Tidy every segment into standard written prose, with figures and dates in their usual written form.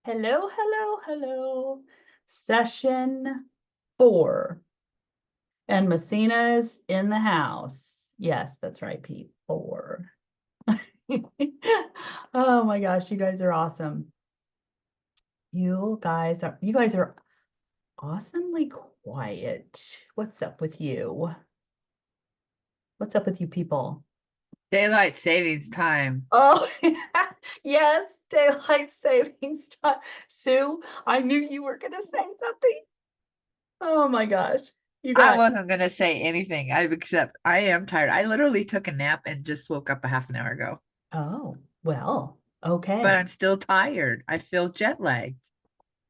Hello, hello, hello. Session 4. And Messina's in the house. Yes, that's right, Pete. 4. Oh my gosh, you guys are awesome. You guys are awesomely quiet. What's up with you? What's up with you people? Daylight savings time. Oh, yes, daylight savings time. Sue, I knew you were going to say something. Oh my gosh. You I guys. wasn't gonna say anything. I am tired. I literally took a nap and just woke up a half an hour ago. Oh, well, But okay. I'm still tired. I feel jet lagged.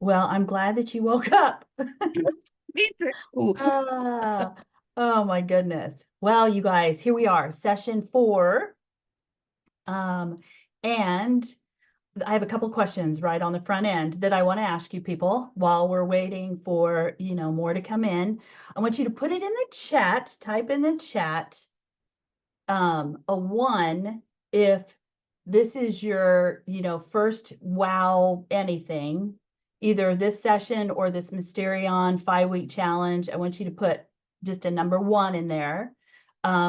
Well, I'm glad that you woke up. Me too. Ah, oh my goodness. Well, you guys, here we are, session 4. Um, and I have a couple questions right on the front end that I want to ask you people while we're waiting for, more to come in. I want you to put it in the chat, type in the chat, a 1 if this is your, first wow anything, either this session or this Mysterion 5-week challenge. I want you to put just a number 1 in there,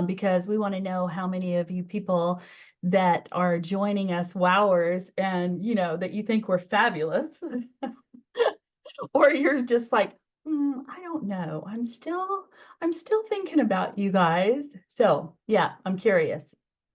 because we want to know how many of you people that are joining us wowers and, that you think we're fabulous. Or you're just like, I don't know. I'm still thinking about you guys. So yeah, I'm curious.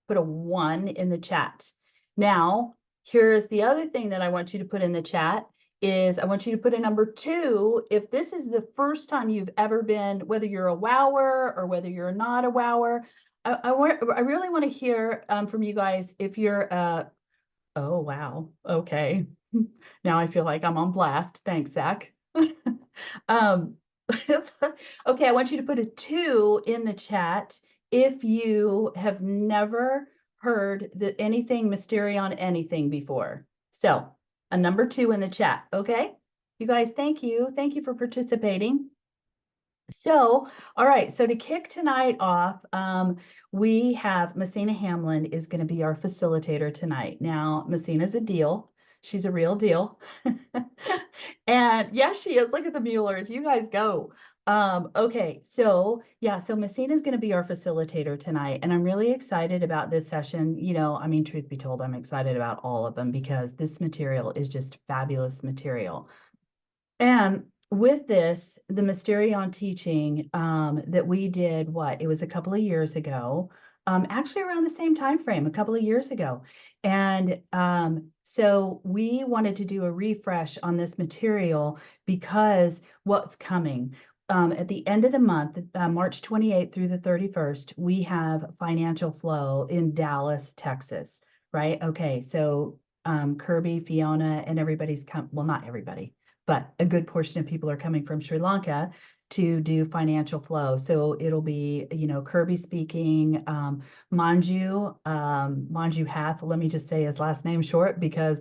Put a 1 in the chat. Now, here's the other thing that I want you to put in the chat is I want you to put a number 2 if this is the first time you've ever been, whether you're a wower or whether you're not a wower. I really want to hear from you guys if you're oh wow, okay. Now I feel like I'm on blast. Thanks, Zach. Um, okay, I want you to put a 2 in the chat if you have never heard anything Mysterion anything before. So a number 2 in the chat, okay? You guys, thank you. Thank you for participating. So, all right, so to kick tonight off, we have Messina Hamlin is going to be our facilitator tonight. Now, Messina's a deal. She's a real deal. And yes, she is. Look at the Muellers. You guys go. Okay, so yeah, so Messina's going to be our facilitator tonight, and I'm really excited about this session. I mean, truth be told, I'm excited about all of them because this material is just fabulous material. And with this, the Mysterion teaching that we did, it was a couple of years ago, actually around the same time frame, a couple of years ago. And so we wanted to do a refresh on this material because what's coming. At the end of the month, March 28th through the 31st, we have Financial Flow in Dallas, Texas, right? Okay, so Kirby, Fiona, and everybody's well, not everybody, but a good portion of people are coming from Sri Lanka to do Financial Flow. So it'll be, Kirby speaking, Manju Hath, let me just say his last name short because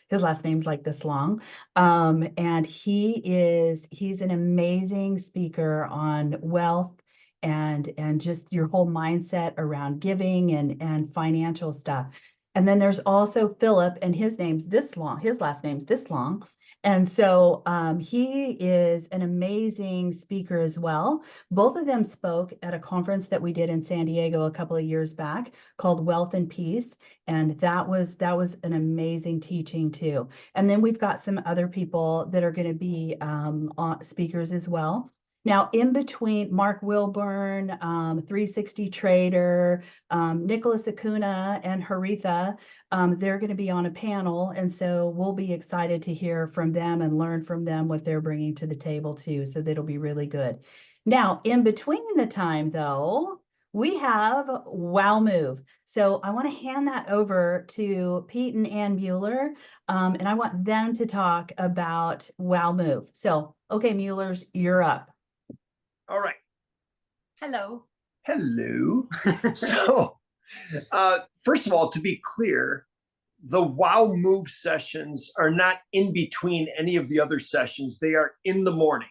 his last name's like this long. And he's an amazing speaker on wealth and just your whole mindset around giving and financial stuff. And then there's also Philip, and his last name's this long. And so he is an amazing speaker as well. Both of them spoke at a conference that we did in San Diego a couple of years back called Wealth and Peace. And that was an amazing teaching too. And then we've got some other people that are going to be speakers as well. Now, in between Mark Wilburn, 360 Trader, Nicholas Acuna, and Haritha, they're going to be on a panel. And so we'll be excited to hear from them and learn from them what they're bringing to the table too. So that'll be really good. Now, in between the time though, we have Wow Move. So I want to hand that over to Pete and Ann Mueller, and I want them to talk about Wow Move. So, okay, Muellers, you're up. All right. Hello. Hello. So, first of all, to be clear, the Wow Move sessions are not in between any of the other sessions. They are in the morning.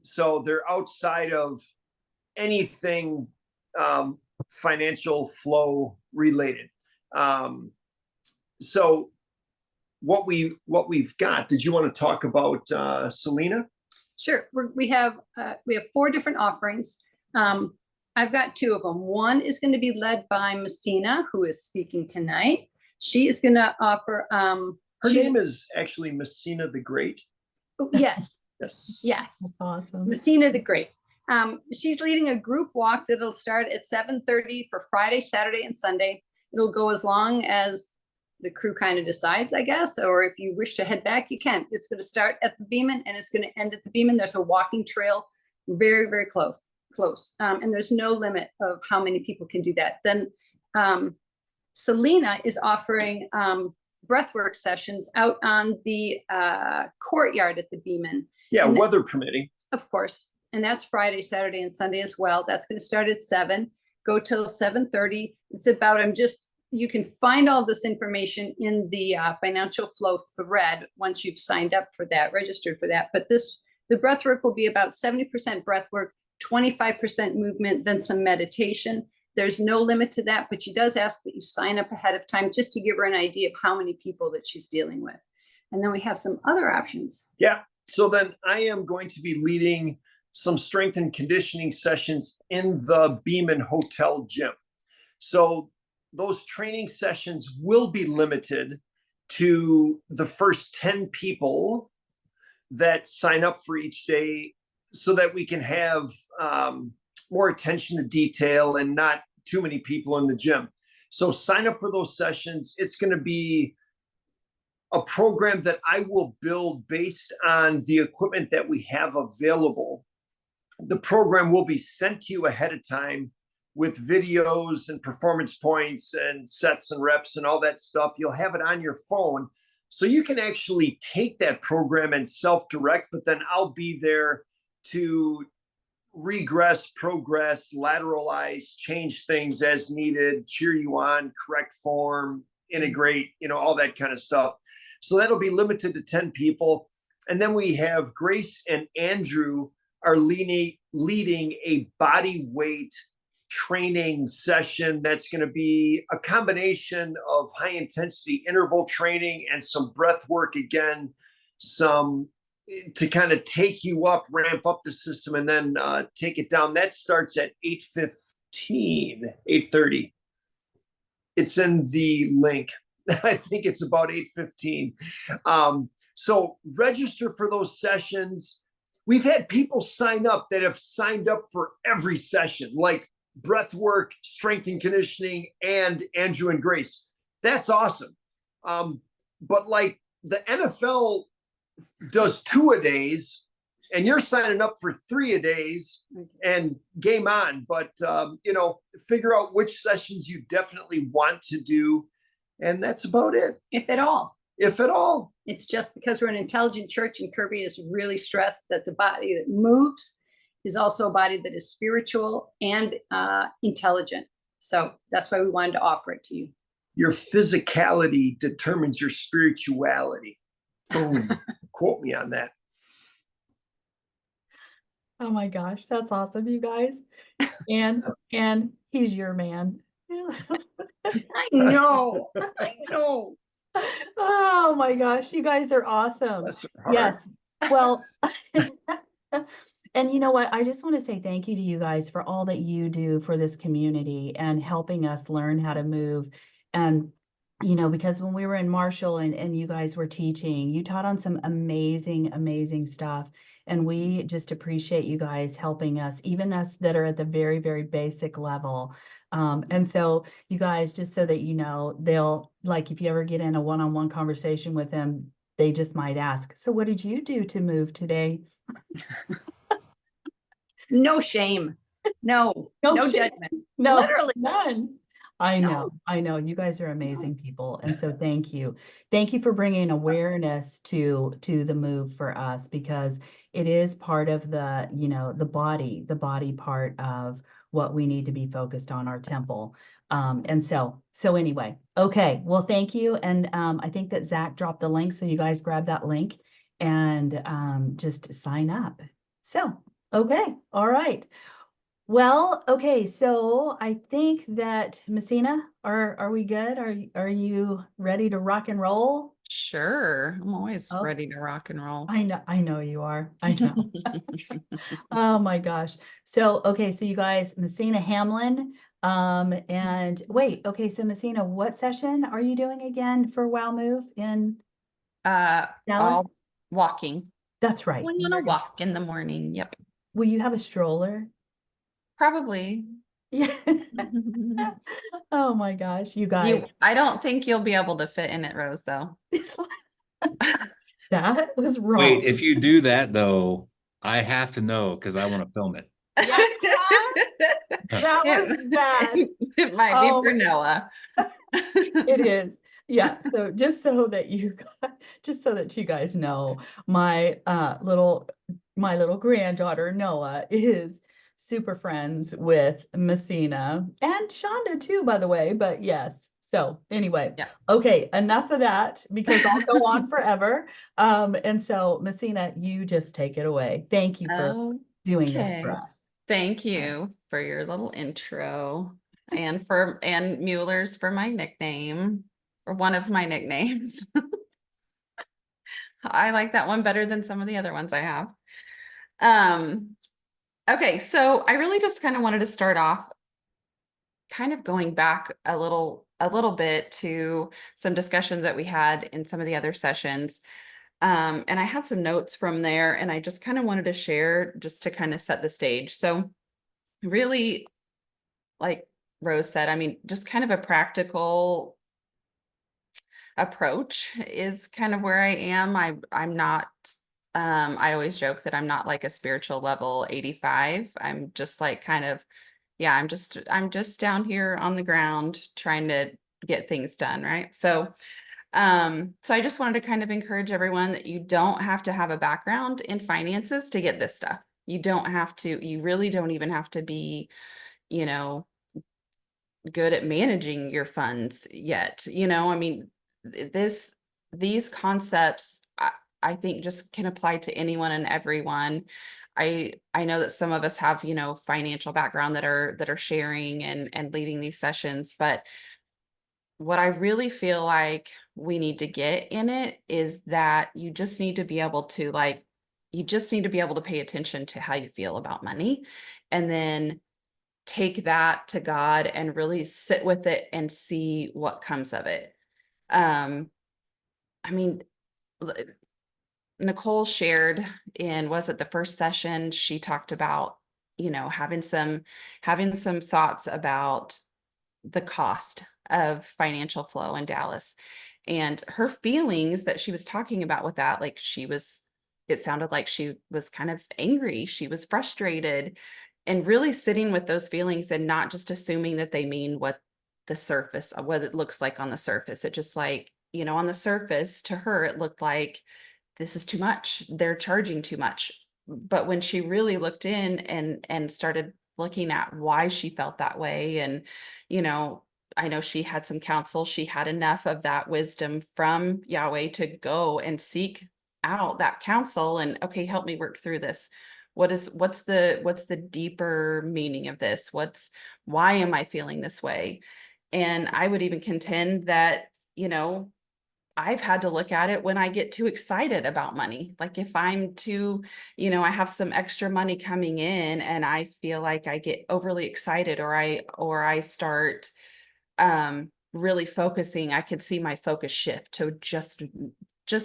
So they're outside of anything financial flow related. So what we've got. Did you want to talk about Selena? Sure. We have 4 different offerings. I've got 2 of them. One is going to be led by Messina, who is speaking tonight. She is going to offer. Her name is actually Messina the Great. Yes. Yes. Yes. That's awesome. Messina the Great. She's leading a group walk that'll start at 7:30 for Friday, Saturday, and Sunday. It'll go as long as the crew kind of decides, I guess, or if you wish to head back, you can. It's going to start at the Beeman and it's going to end at the Beeman. There's a walking trail very, very close. And there's no limit of how many people can do that. Then Selena is offering breathwork sessions out on the courtyard at the Beeman. Yeah, and weather permitting. Of course. And that's Friday, Saturday, and Sunday as well. That's going to start at 7, go till 7:30. It's about, you can find all this information in the financial flow thread once you've signed up for that, registered for that. But the breath work will be about 70% breath work, 25% movement, then some meditation. There's no limit to that, but she does ask that you sign up ahead of time just to give her an idea of how many people that she's dealing with. And then we have some other options. Yeah. So then I am going to be leading some strength and conditioning sessions in the Beeman Hotel gym. So those training sessions will be limited to the first 10 people that sign up for each day so that we can have more attention to detail and not too many people in the gym. So sign up for those sessions. It's going to be a program that I will build based on the equipment that we have available. The program will be sent to you ahead of time with videos and performance points and sets and reps and all that stuff. You'll have it on your phone. So you can actually take that program and self-direct, but then I'll be there to regress, progress, lateralize, change things as needed, cheer you on, correct form, integrate, all that kind of stuff. So that'll be limited to 10 people. And then we have Grace and Andrew are leading a body weight training session that's going to be a combination of high intensity interval training and some breath work again, some to kind of take you up, ramp up the system, and then take it down. That starts at 8:15, 8:30. It's in the link. I think it's about 8:15. So register for those sessions. We've had people sign up that have signed up for every session, like breath work, strength and conditioning, and Andrew and Grace. That's awesome. But like the NFL does 2-a-days, and you're signing up for 3-a-days, and game on. But figure out which sessions you definitely want to do, and that's about it. If at all. If at all. It's just because we're an intelligent church, and Kirby is really stressed that the body that moves is also a body that is spiritual and intelligent. So that's why we wanted to offer it to you. Your physicality determines your spirituality. Boom. Quote me on that. Oh my gosh, that's awesome, you guys. And he's your man. I know. Oh my gosh, you guys are awesome. Yes. Well, and you know what? I just want to say thank you to you guys for all that you do for this community and helping us learn how to move. And because when we were in Marshall and you guys were teaching, you taught on some amazing stuff. And we just appreciate you guys helping us, even us that are at the very, very basic level. And so you guys, just so that they'll, like, if you ever get in a one-on-one conversation with them, they just might ask, so what did you do to move today? No shame. No shame. judgment. No, literally none. I know. You guys are amazing people. And so thank you. Thank you for bringing awareness to the move for us, because it is part of the, the body part of what we need to be focused on, our temple. And so anyway, okay. Well, thank you. And I think that Zach dropped the link. So you guys grab that link and just sign up. So, okay. All right. Well, okay, so I think that Messina, are we good? Are you ready to rock and roll? Sure. I'm always Oh. ready to rock and roll. I know you are. I know. Oh my gosh. So, okay, so you guys, Messina Hamlin, and wait, okay, so Messina, what session are you doing again for WOW Move in Dallas? All walking. That's right. Going on a walk in the morning. Yep. Will you have a stroller? Probably. Yeah. Oh my gosh, you guys. I don't think you'll be able to fit in it, Rose, though. That was wrong. Wait, if you do that though, I have to know because I want to film it. Yeah, that was bad. It might be Oh for my- Noah. It is. Yeah. So just so that you guys know, my little granddaughter Noah is super friends with Messina and Shonda too, by the way. But yes. So anyway, Yeah. okay, enough of that because I'll go on forever. And so Messina, you just take it away. Thank you for doing this for Okay. us. Thank you for your little intro and Mueller's for my nickname, or one of my nicknames. I like that one better than some of the other ones I have. Okay, so I really just kind of wanted to start off kind of going back a little bit to some discussions that we had in some of the other sessions. And I had some notes from there, and I just kind of wanted to share just to kind of set the stage. So really, like Rose said, I mean, just kind of a practical approach is kind of where I am. I'm not, I always joke that I'm not like a spiritual level 85. I'm just like kind of, yeah, I'm just down here on the ground trying to get things done, right? So I just wanted to kind of encourage everyone that you don't have to have a background in finances to get this stuff. You really don't even have to be, you know, good at managing your funds yet. I mean, these concepts, I think just can apply to anyone and everyone. I know that some of us have, financial background that are sharing and leading these sessions, but what I really feel like we need to get in it is that you just need to be able to pay attention to how you feel about money, and then take that to God and really sit with it and see what comes of it. I mean, Nicole shared was it the first session, she talked about, having some thoughts about the cost of financial flow in Dallas, and her feelings that she was talking about with that, like it sounded like she was kind of angry, she was frustrated, and really sitting with those feelings and not just assuming that they mean what it looks like on the surface. It just like, on the surface to her, it looked like this is too much. They're charging too much. But when she really looked in and started looking at why she felt that way, and, I know she had some counsel, she had enough of that wisdom from Yahweh to go and seek out that counsel and, okay, help me work through this. What's the deeper meaning of this? Why am I feeling this way? And I would even contend that, I've had to look at it when I get too excited about money. Like if I'm too, I have some extra money coming in and I feel like I get overly excited, or I start really focusing, I could see my focus shift to just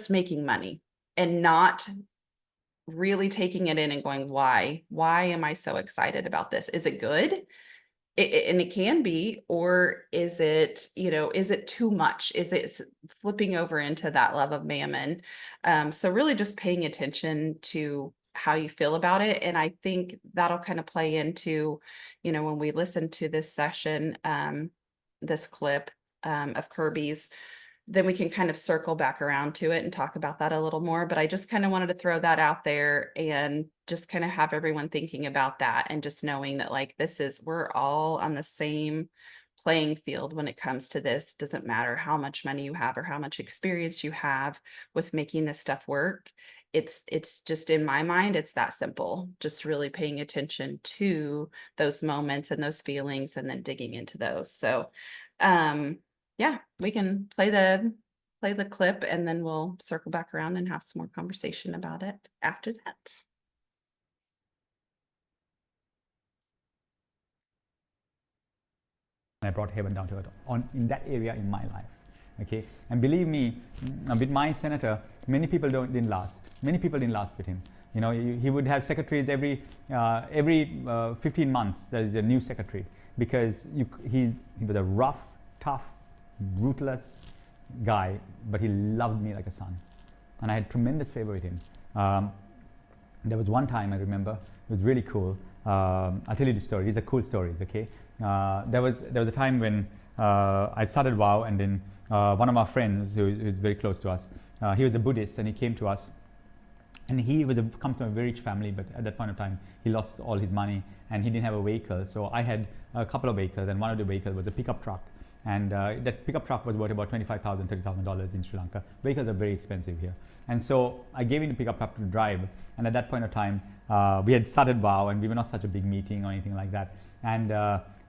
making money and not really taking it in and going, why am I so excited about this? Is it good? And it can be, or is it, is it too much? Is it flipping over into that love of mammon? So really just paying attention to how you feel about it. And I think that'll kind of play into, when we listen to this session, this clip of Kirby's, then we can kind of circle back around to it and talk about that a little more. But I just kind of wanted to throw that out there and just kind of have everyone thinking about that, and just knowing that like we're all on the same playing field when it comes to this. Doesn't matter how much money you have or how much experience you have with making this stuff work. It's just, in my mind, it's that simple. Just really paying attention to those moments and those feelings and then digging into those. So yeah, we can play the play the clip and then we'll circle back around and have some more conversation about it after that. I brought heaven down to earth in that area in my life. Okay, and believe me, with my senator, many people didn't last. Many people didn't last with him. You know, he would have secretaries every 15 months. There is a new secretary, because he was a rough, tough, ruthless guy, but he loved me like a son, and I had tremendous favor with him. There was one time I remember, it was really cool. I'll tell you the story. These are cool stories. Okay, there was a time when I started WOW, and then one of our friends who is very close to us, he was a Buddhist, and he came to us, and he comes from a very rich family, but at that point of time he lost all his money and he didn't have a vehicle. So I had a couple of vehicles, and one of the vehicles was a pickup truck, and that pickup truck was worth about $25,000, $30,000 in Sri Lanka. Vehicles are very expensive here, and so I gave him the pickup truck to drive. And at that point of time, we had started WOW, and we were not such a big meeting or anything like that. And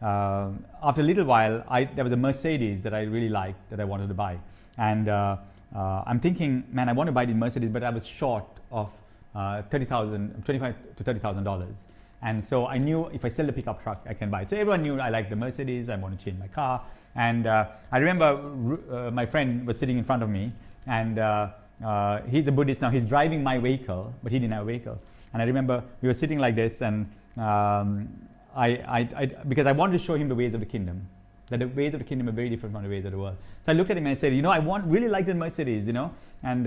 after a little while, there was a Mercedes that I really liked that I wanted to buy. And I'm thinking, man, I want to buy the Mercedes, but I was short of $25,000 to $30,000. And so I knew if I sell the pickup truck, I can buy it. So everyone knew I liked the Mercedes. I want to change my car. And I remember my friend was sitting in front of me, and he's a Buddhist now. He's driving my vehicle, but he didn't have a vehicle. And I remember we were sitting like this, and because I wanted to show him the ways of the kingdom, that the ways of the kingdom are very different from the ways of the world. So I looked at him and I said, you know, I really like the Mercedes, you know. And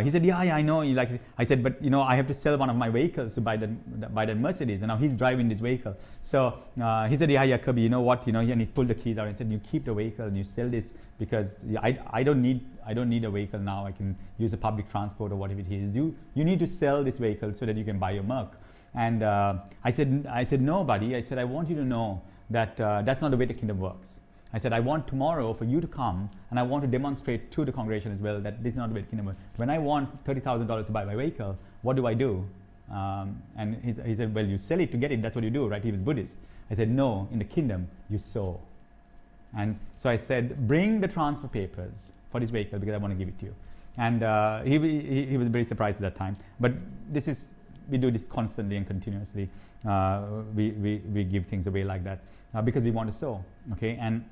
he said, yeah, I know you like it. I said, but you know, I have to sell one of my vehicles to buy that Mercedes, and now he's driving this vehicle. So he said, yeah, Kirby, you know what, you know, and he pulled the keys out and said, you keep the vehicle and you sell this, because I don't need a vehicle now. I can use the public transport or whatever it is. You need to sell this vehicle so that you can buy your Merc. And I said, no, buddy. I said, I want you to know that that's not the way the kingdom works. I said, I want tomorrow for you to come, and I want to demonstrate to the congregation as well that this is not the way the kingdom works. When I want $30,000 to buy my vehicle, what do I do? And he said, well, you sell it to get it. That's what you do, right? He was Buddhist. I said, no, in the kingdom, you sow. And so I said, bring the transfer papers for this vehicle, because I want to give it to you. And he was very surprised at that time. But we do this constantly and continuously. We give things away like that because we want to sow. Okay, and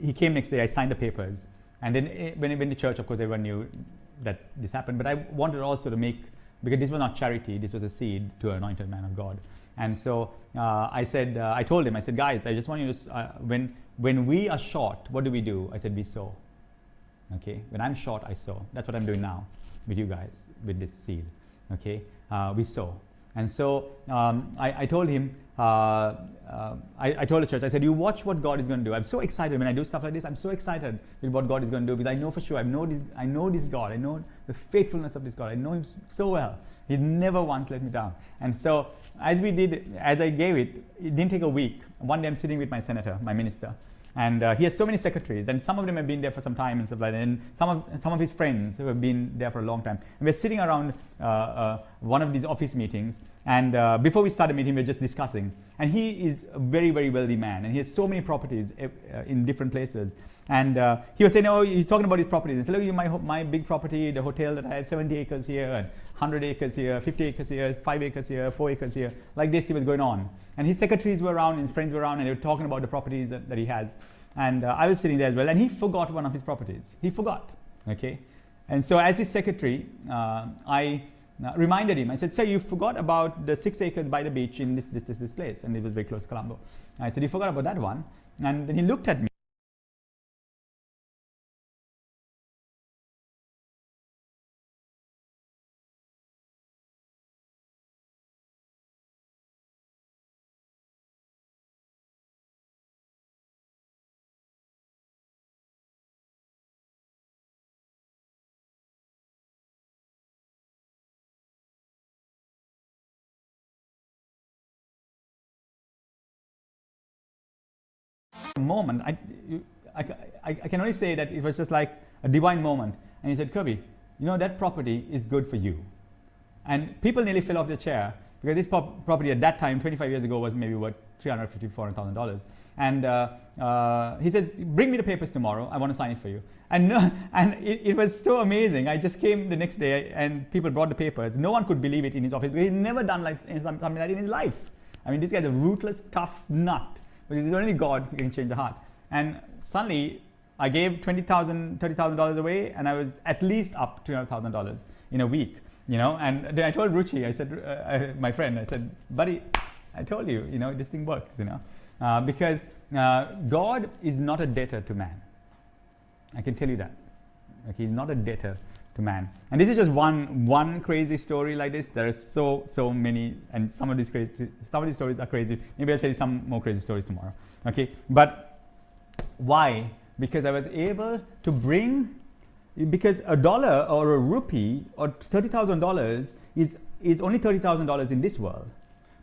he came next day. I signed the papers, and then when I went to church, of course, everyone knew that this happened. But I wanted also to make, because this was not charity, this was a seed to an anointed man of God. And so I told him, I said, guys, I just want you to, when we are short, what do? I said, we sow. Okay, when I'm short, I sow. That's what I'm doing now with you guys, with this seed. Okay, we sow. And so I told him, I told the church, I said, you watch what God is going to do. I'm so excited when I do stuff like this. I'm so excited with what God is going to do, because I know for sure, I know this God. I know the faithfulness of this God. I know him so well. He's never once let me down. And so as I gave it, it didn't take a week. One day I'm sitting with my senator, my minister, and he has so many secretaries, and some of them have been there for some time and stuff like that, and some of his friends who have been there for a long time. And we're sitting around one of these office meetings, and before we started meeting, we were just discussing. And he is a very, very wealthy man, and he has so many properties in different places. And he was saying, oh, he's talking about his properties. And said, look, my big property, the hotel that I have 70 acres here, and 100 acres here, 50 acres here, 5 acres here, 4 acres here. Like this, he was going on. And his secretaries were around, his friends were around, and they were talking about the properties that he has. And I was sitting there as well, and he forgot one of his properties. He forgot, okay? And so as his secretary, I reminded him. I said, sir, you forgot about the 6 acres by the beach in this place. And it was very close to Colombo. I said, you forgot about that one. And then he looked at me. Moment, I can only say that it was just like a divine moment. And he said, Kirby, you know, that property is good for you. And people nearly fell off their chair, because this property at that time, 25 years ago, was maybe worth $350,000, $400,000. And he says, bring me the papers tomorrow. I want to sign it for you. And it was so amazing. I just came the next day and people brought the papers. No one could believe it in his office. He'd never done something like that in his life. I mean, this guy's a ruthless, tough nut. But it's only God who can change the heart. And suddenly, I gave $20,000, $30,000 away, and I was at least up $200,000 in a week. And then I told Ruchi, I said, my friend, I said, buddy, I told you, this thing works, because God is not a debtor to man. I can tell you that. Okay, he's not a debtor to man. And this is just one crazy story like this. There are so many, and some of these stories are crazy. Maybe I'll tell you some more crazy stories tomorrow. Okay, but why? Because I was able to bring, because $1 or a rupee or $30,000 is only $30,000 in this world.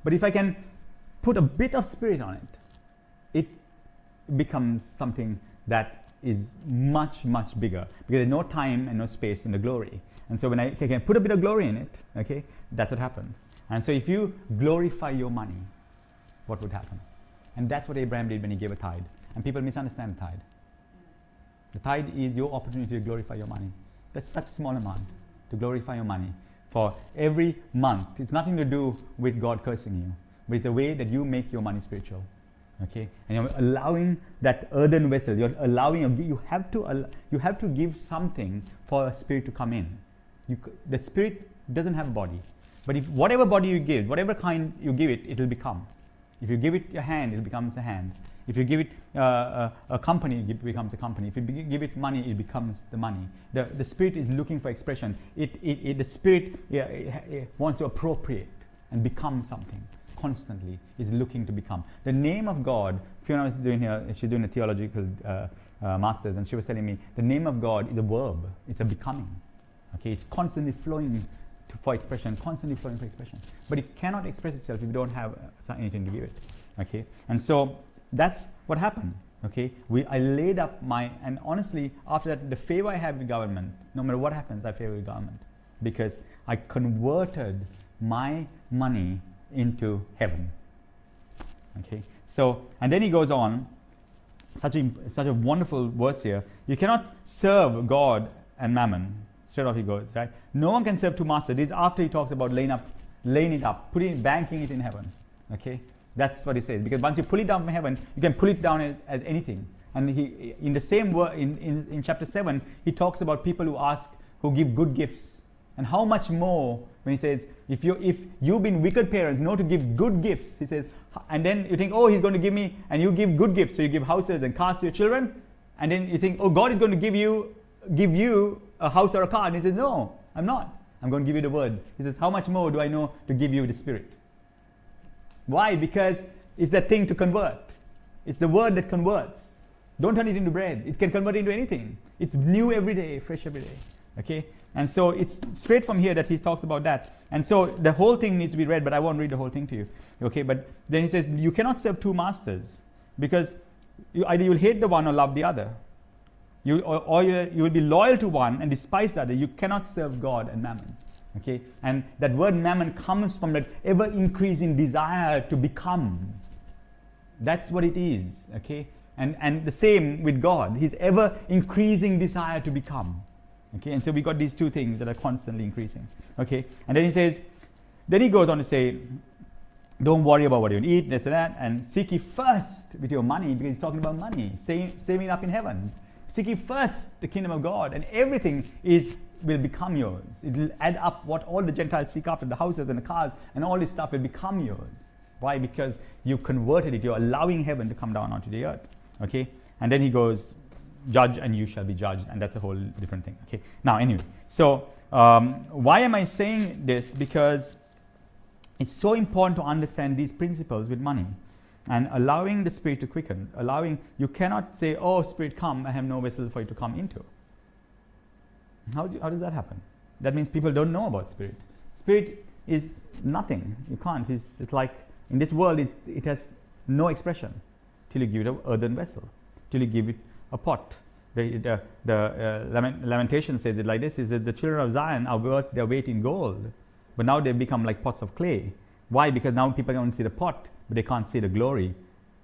But if I can put a bit of spirit on it, it becomes something that is much bigger, because there's no time and no space in the glory. And so when I can put a bit of glory in it, okay, that's what happens. And so if you glorify your money, what would happen? And that's what Abraham did when he gave a tithe. And people misunderstand the tithe. The tithe is your opportunity to glorify your money. That's such a small amount to glorify your money for every month. It's nothing to do with God cursing you, but it's the way that you make your money spiritual. Okay, and you're allowing that earthen vessel. You're allowing. You have to give something for a spirit to come in. The spirit doesn't have a body, but if whatever body you give, whatever kind you give it, it will become. If you give it a hand, it becomes a hand. If you give it a company, it becomes a company. If you give it money, it becomes the money. The spirit is looking for expression. The spirit wants to appropriate and become something. Constantly is looking to become. The name of God, Fiona was doing here, she's doing a theological master's, and she was telling me the name of God is a verb. It's a becoming. Okay, it's constantly flowing for expression, but it cannot express itself if you don't have anything to give it. Okay, and so that's what happened. Okay, I laid up and honestly, after that, the favor I have with government, no matter what happens, I favor the government, because I converted my money into heaven. Okay, so, and then he goes on, such a wonderful verse here. You cannot serve God and mammon. Straight off he goes, right? No one can serve two masters. This is after he talks about laying it up, banking it in heaven. Okay, that's what he says, because once you pull it down from heaven, you can pull it down as anything. And he, in the same word, in chapter 7, he talks about people who give good gifts. And how much more when he says, if you've been wicked parents, know to give good gifts, he says, and then you think, oh, he's going to give me, and you give good gifts, so you give houses and cars to your children, and then you think, oh, God is going to give you a house or a car, and he says, no, I'm not. I'm going to give you the word. He says, how much more do I know to give you the spirit? Why? Because it's that thing to convert. It's the word that converts. Don't turn it into bread. It can convert into anything. It's new every day, fresh every day. Okay, and so it's straight from here that he talks about that. And so the whole thing needs to be read, but I won't read the whole thing to you. Okay, but then he says you cannot serve two masters, because either you'll hate the one or love the other. You will be loyal to one and despise the other. You cannot serve God and mammon. Okay, and that word mammon comes from that ever increasing desire to become. That's what it is. Okay, and the same with God, his ever increasing desire to become. Okay, and so we got these two things that are constantly increasing. Okay, and then he goes on to say, don't worry about what you eat, this and that, and seek ye first with your money, because he's talking about money, saving it up in heaven. Seek ye first the kingdom of God, and everything will become yours. It will add up what all the Gentiles seek after, the houses and the cars, and all this stuff will become yours. Why? Because you converted it. You're allowing heaven to come down onto the earth. Okay, and then he goes, judge and you shall be judged, and that's a whole different thing. Okay, now anyway, so why am I saying this? Because it's so important to understand these principles with money and allowing the spirit to quicken. You cannot say, oh, spirit come, I have no vessel for you to come into. How does that happen? That means people don't know about spirit. Spirit is nothing. You can't. It's like in this world it has no expression till you give it an earthen vessel, till you give it a pot. The Lamentation says it like this: is that the children of Zion are worth their weight in gold, but now they become like pots of clay. Why? Because now people can only see the pot, but they can't see the glory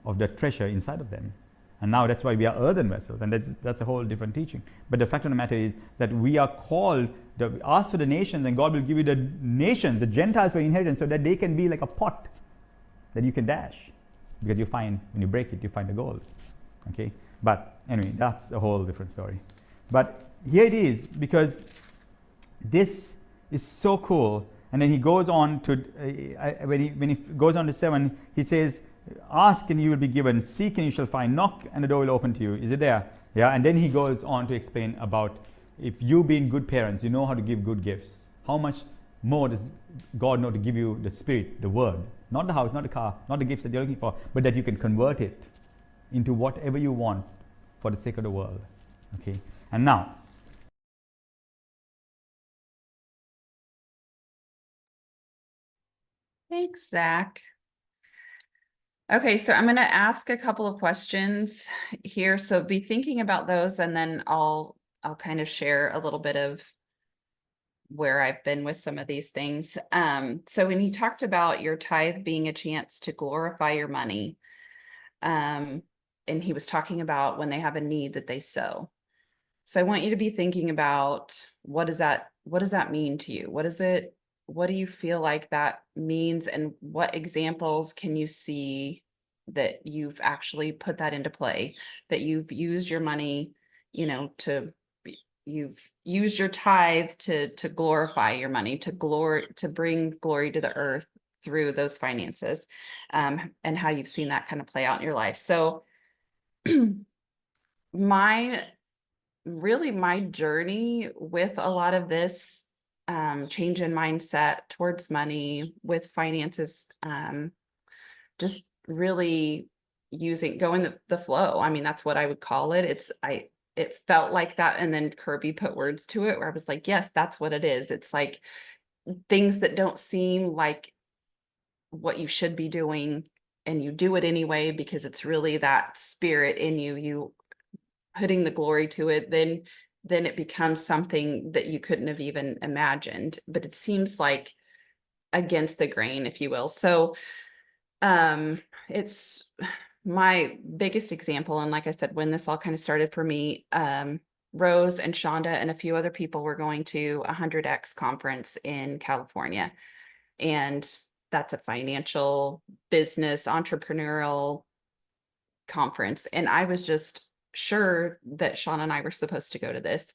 of the treasure inside of them. And now that's why we are earthen vessels, and that's a whole different teaching. But the fact of the matter is that we are called, ask for the nations, and God will give you the nations, the Gentiles for inheritance, so that they can be like a pot that you can dash. Because you find, when you break it, you find the gold. Okay? But anyway, that's a whole different story. But here it is, because this is so cool. And then he goes on to, when he goes on to 7, he says, ask and you will be given, seek and you shall find, knock and the door will open to you. Is it there? Yeah. And then he goes on to explain about, if you being good parents, you know how to give good gifts, how much more does God know to give you the spirit, the word, not the house, not the car, not the gifts that you're looking for, but that you can convert it into whatever you want for the sake of the world. Okay. And now, Thanks, Zach. Okay, so I'm going to ask a couple of questions here. So be thinking about those, and then I'll kind of share a little bit of where I've been with some of these things. So when he talked about your tithe being a chance to glorify your money, and he was talking about when they have a need that they sow. So I want you to be thinking about, what does that mean to you? What do you feel like that means, and what examples can you see that you've actually put that into play, that you've used your money, you've used your tithe to glorify your money, to bring glory to the earth through those finances, and how you've seen that kind of play out in your life. So my journey with a lot of this change in mindset towards money, with finances, just really going the flow. I mean, that's what I would call it. It felt like that. And then Kirby put words to it where I was like, yes, that's what it is. It's like things that don't seem like what you should be doing, and you do it anyway, because it's really that spirit in you putting the glory to it. Then it becomes something that you couldn't have even imagined, but it seems like against the grain, if you will. So it's my biggest example. And like I said, when this all kind of started for me, Rose and Shonda and a few other people were going to 100X conference in California. And that's a financial, business, entrepreneurial conference. And I was just sure that Sean and I were supposed to go to this.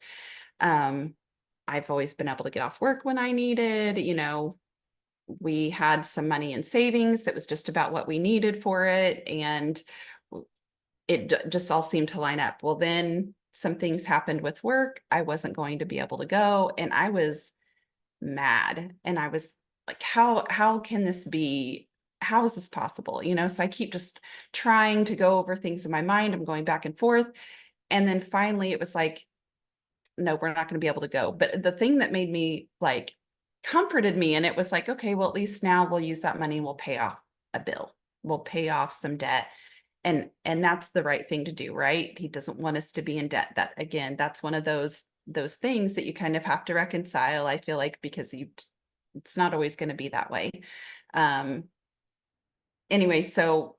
I've always been able to get off work when I needed, we had some money in savings that was just about what we needed for it. And it just all seemed to line up. Well, then some things happened with work. I wasn't going to be able to go, and I was mad. And I was like, how can this be? How is this possible? So I keep just trying to go over things in my mind. I'm going back and forth. And then finally it was like, no, we're not going to be able to go. But the thing that made me comforted me, and it was like, okay, well, at least now we'll use that money and we'll pay off a bill. We'll pay off some debt. And that's the right thing to do, right? He doesn't want us to be in debt. That, again, that's one of those things that you kind of have to reconcile, I feel like, because it's not always going to be that way. Anyway, so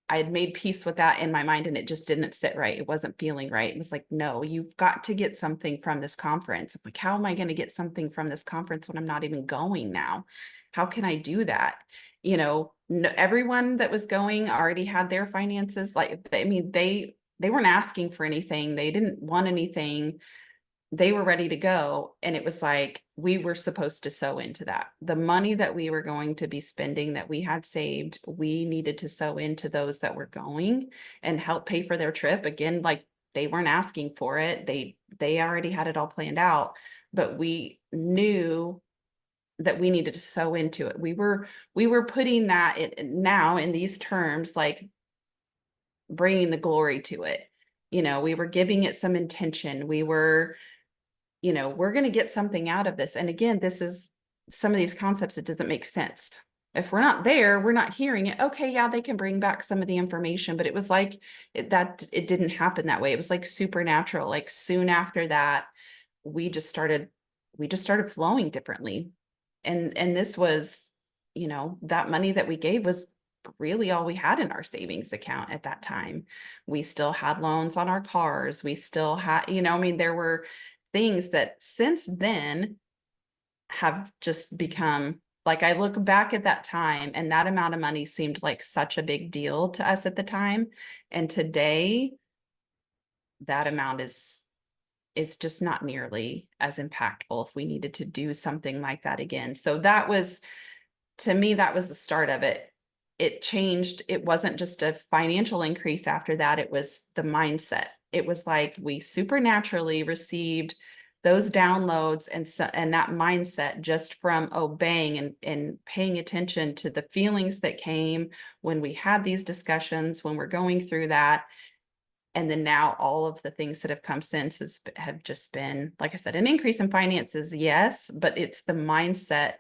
I had made peace with that in my mind, and it just didn't sit right. It wasn't feeling right. It was like, no, you've got to get something from this conference. I'm like, how am I going to get something from this conference when I'm not even going now? How can I do that? Everyone that was going already had their finances. They weren't asking for anything. They didn't want anything. They were ready to go. And it was like, we were supposed to sow into that. The money that we were going to be spending, that we had saved, we needed to sow into those that were going and help pay for their trip. Again, like, they weren't asking for it. They already had it all planned out, but we knew that we needed to sow into it. We were putting that now in these terms, like bringing the glory to it. We were giving it some intention. We were, we're going to get something out of this. And again, this is some of these concepts, it doesn't make sense. If we're not there, we're not hearing it. Okay, yeah, they can bring back some of the information, but it was like it didn't happen that way. It was like supernatural. Like soon after that, we just started flowing differently. And this was, that money that we gave was really all we had in our savings account at that time. We still had loans on our cars. We still had, you know, I mean, there were things that since then have just become like, I look back at that time and that amount of money seemed like such a big deal to us at the time. And today that amount is just not nearly as impactful if we needed to do something like that again. So that was, to me, that was the start of it. It changed. It wasn't just a financial increase after that. It was the mindset. It was like we supernaturally received those downloads and that mindset just from obeying and paying attention to the feelings that came when we had these discussions, when we're going through that. And then now all of the things that have come since have just been, like I said, an increase in finances, yes, but it's the mindset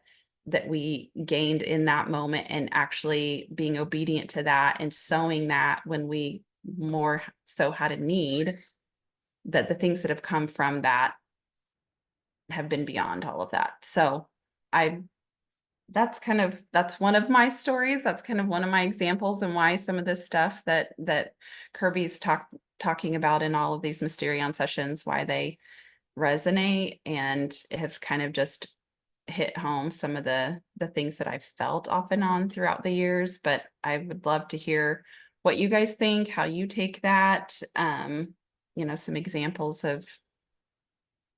that we gained in that moment and actually being obedient to that and sowing that when we more so had a need, that the things that have come from that have been beyond all of that. So that's one of my stories. That's kind of one of my examples and why some of this stuff that Kirby's talking about in all of these Mysterion sessions, why they resonate and have kind of just hit home some of the things that I've felt off and on throughout the years. But I would love to hear what you guys think, how you take that, you know, some examples of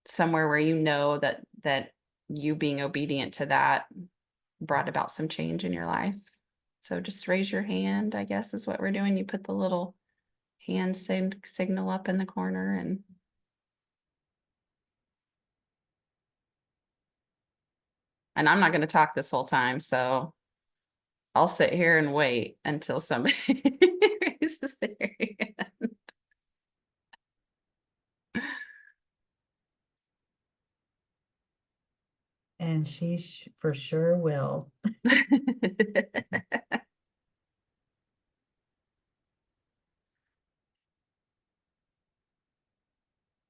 somewhere where you know that you being obedient to that brought about some change in your life. So just raise your hand, I guess is what we're doing. You put the little hand signal up in the corner and I'm not going to talk this whole time, so I'll sit here and wait until somebody raises their hand. And she for sure will.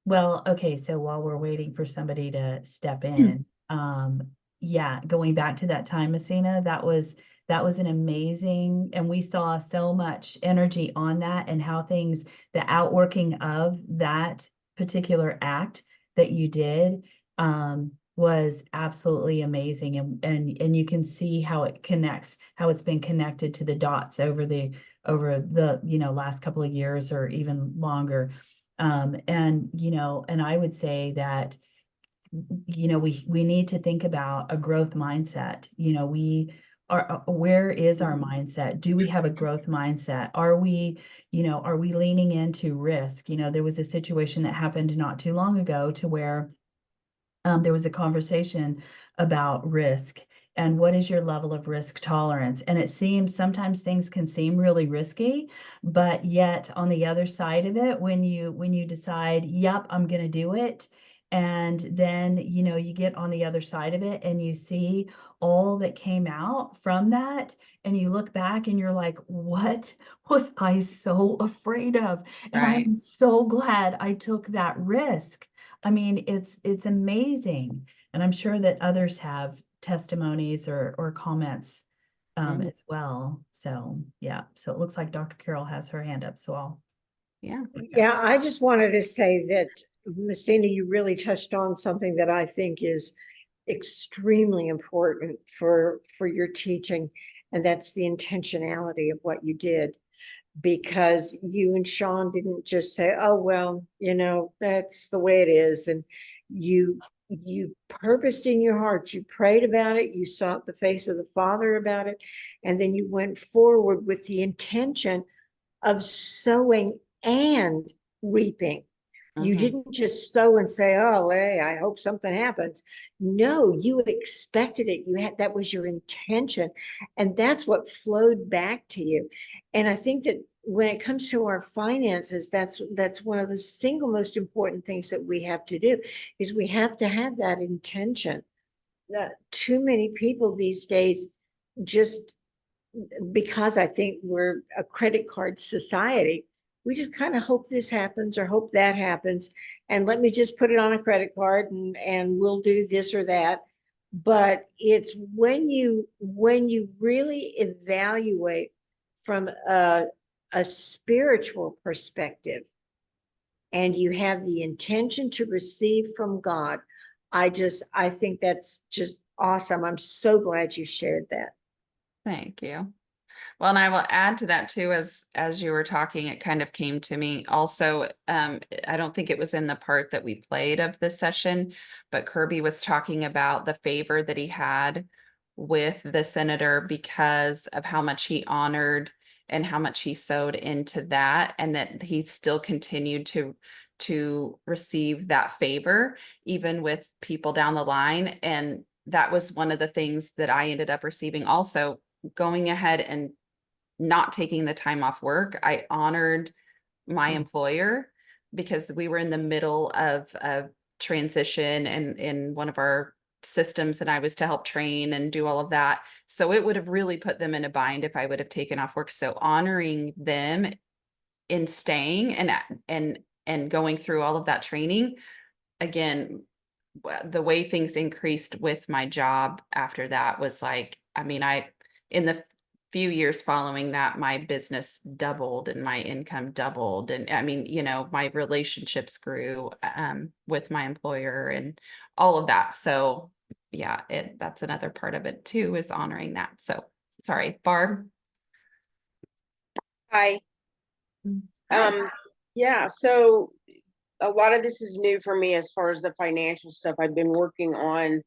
Well, okay, so while we're waiting for somebody to step in, yeah, going back to that time, Messina, that was an amazing, and we saw so much energy on that and how things, the outworking of that particular act that you did, was absolutely amazing. And you can see how it connects, how it's been connected to the dots over the, you know, last couple of years or even longer. And, you know, and I would say that, you know, we need to think about a growth mindset. You know, we are, where is our mindset? Do we have a growth mindset? Are we, you know, are we leaning into risk? You know, there was a situation that happened not too long ago to where there was a conversation about risk and what is your level of risk tolerance. And it seems sometimes things can seem really risky, but yet on the other side of it, when you decide, yep, I'm going to do it, and then, you know, you get on the other side of it and you see all that came out from that, and you look back and you're like, what was I so afraid of? And Right. I'm so glad I took that risk. I mean, it's amazing. And I'm sure that others have testimonies or comments as well. So yeah, so it looks like Dr. Carol has her hand up. So Yeah. Yeah, I just wanted to say that, Messina, you really touched on something that I think is extremely important for your teaching, and that's the intentionality of what you did. Because you and Sean didn't just say, oh, well, you know, that's the way it is. And you purposed in your heart, you prayed about it, you sought the face of the Father about it, and then you went forward with the intention of sowing and reaping. You didn't just sow and say, oh, hey, I hope something happens. No, you expected it. You had, that was your intention. And that's what flowed back to you. And I think that when it comes to our finances, that's one of the single most important things that we have to do, is we have to have that intention. Too many people these days, just because I think we're a credit card society, we just kind of hope this happens or hope that happens, and let me just put it on a credit card and we'll do this or that. But it's when you really evaluate from a spiritual perspective, and you have the intention to receive from God, I think that's just awesome. I'm so glad you shared that. Thank you. Well, and I will add to that too, as you were talking, it kind of came to me also. I don't think it was in the part that we played of this session, but Kirby was talking about the favor that he had with the senator because of how much he honored and how much he sewed into that, and that he still continued to receive that favor even with people down the line. And that was one of the things that I ended up receiving also, going ahead and not taking the time off work. I honored my employer because we were in the middle of a transition and in one of our systems, and I was to help train and do all of that. So it would have really put them in a bind if I would have taken off work. So honoring them in staying and going through all of that training, again, the way things increased with my job after that was like, I mean, in the few years following that, my business doubled and my income doubled. And I mean, you know, my relationships grew with my employer and all of that. So yeah, that's another part of it too, is honoring that. So sorry, Barb. Hi. Hi. Yeah, so a lot of this is new for me as far as the financial stuff. I've been working on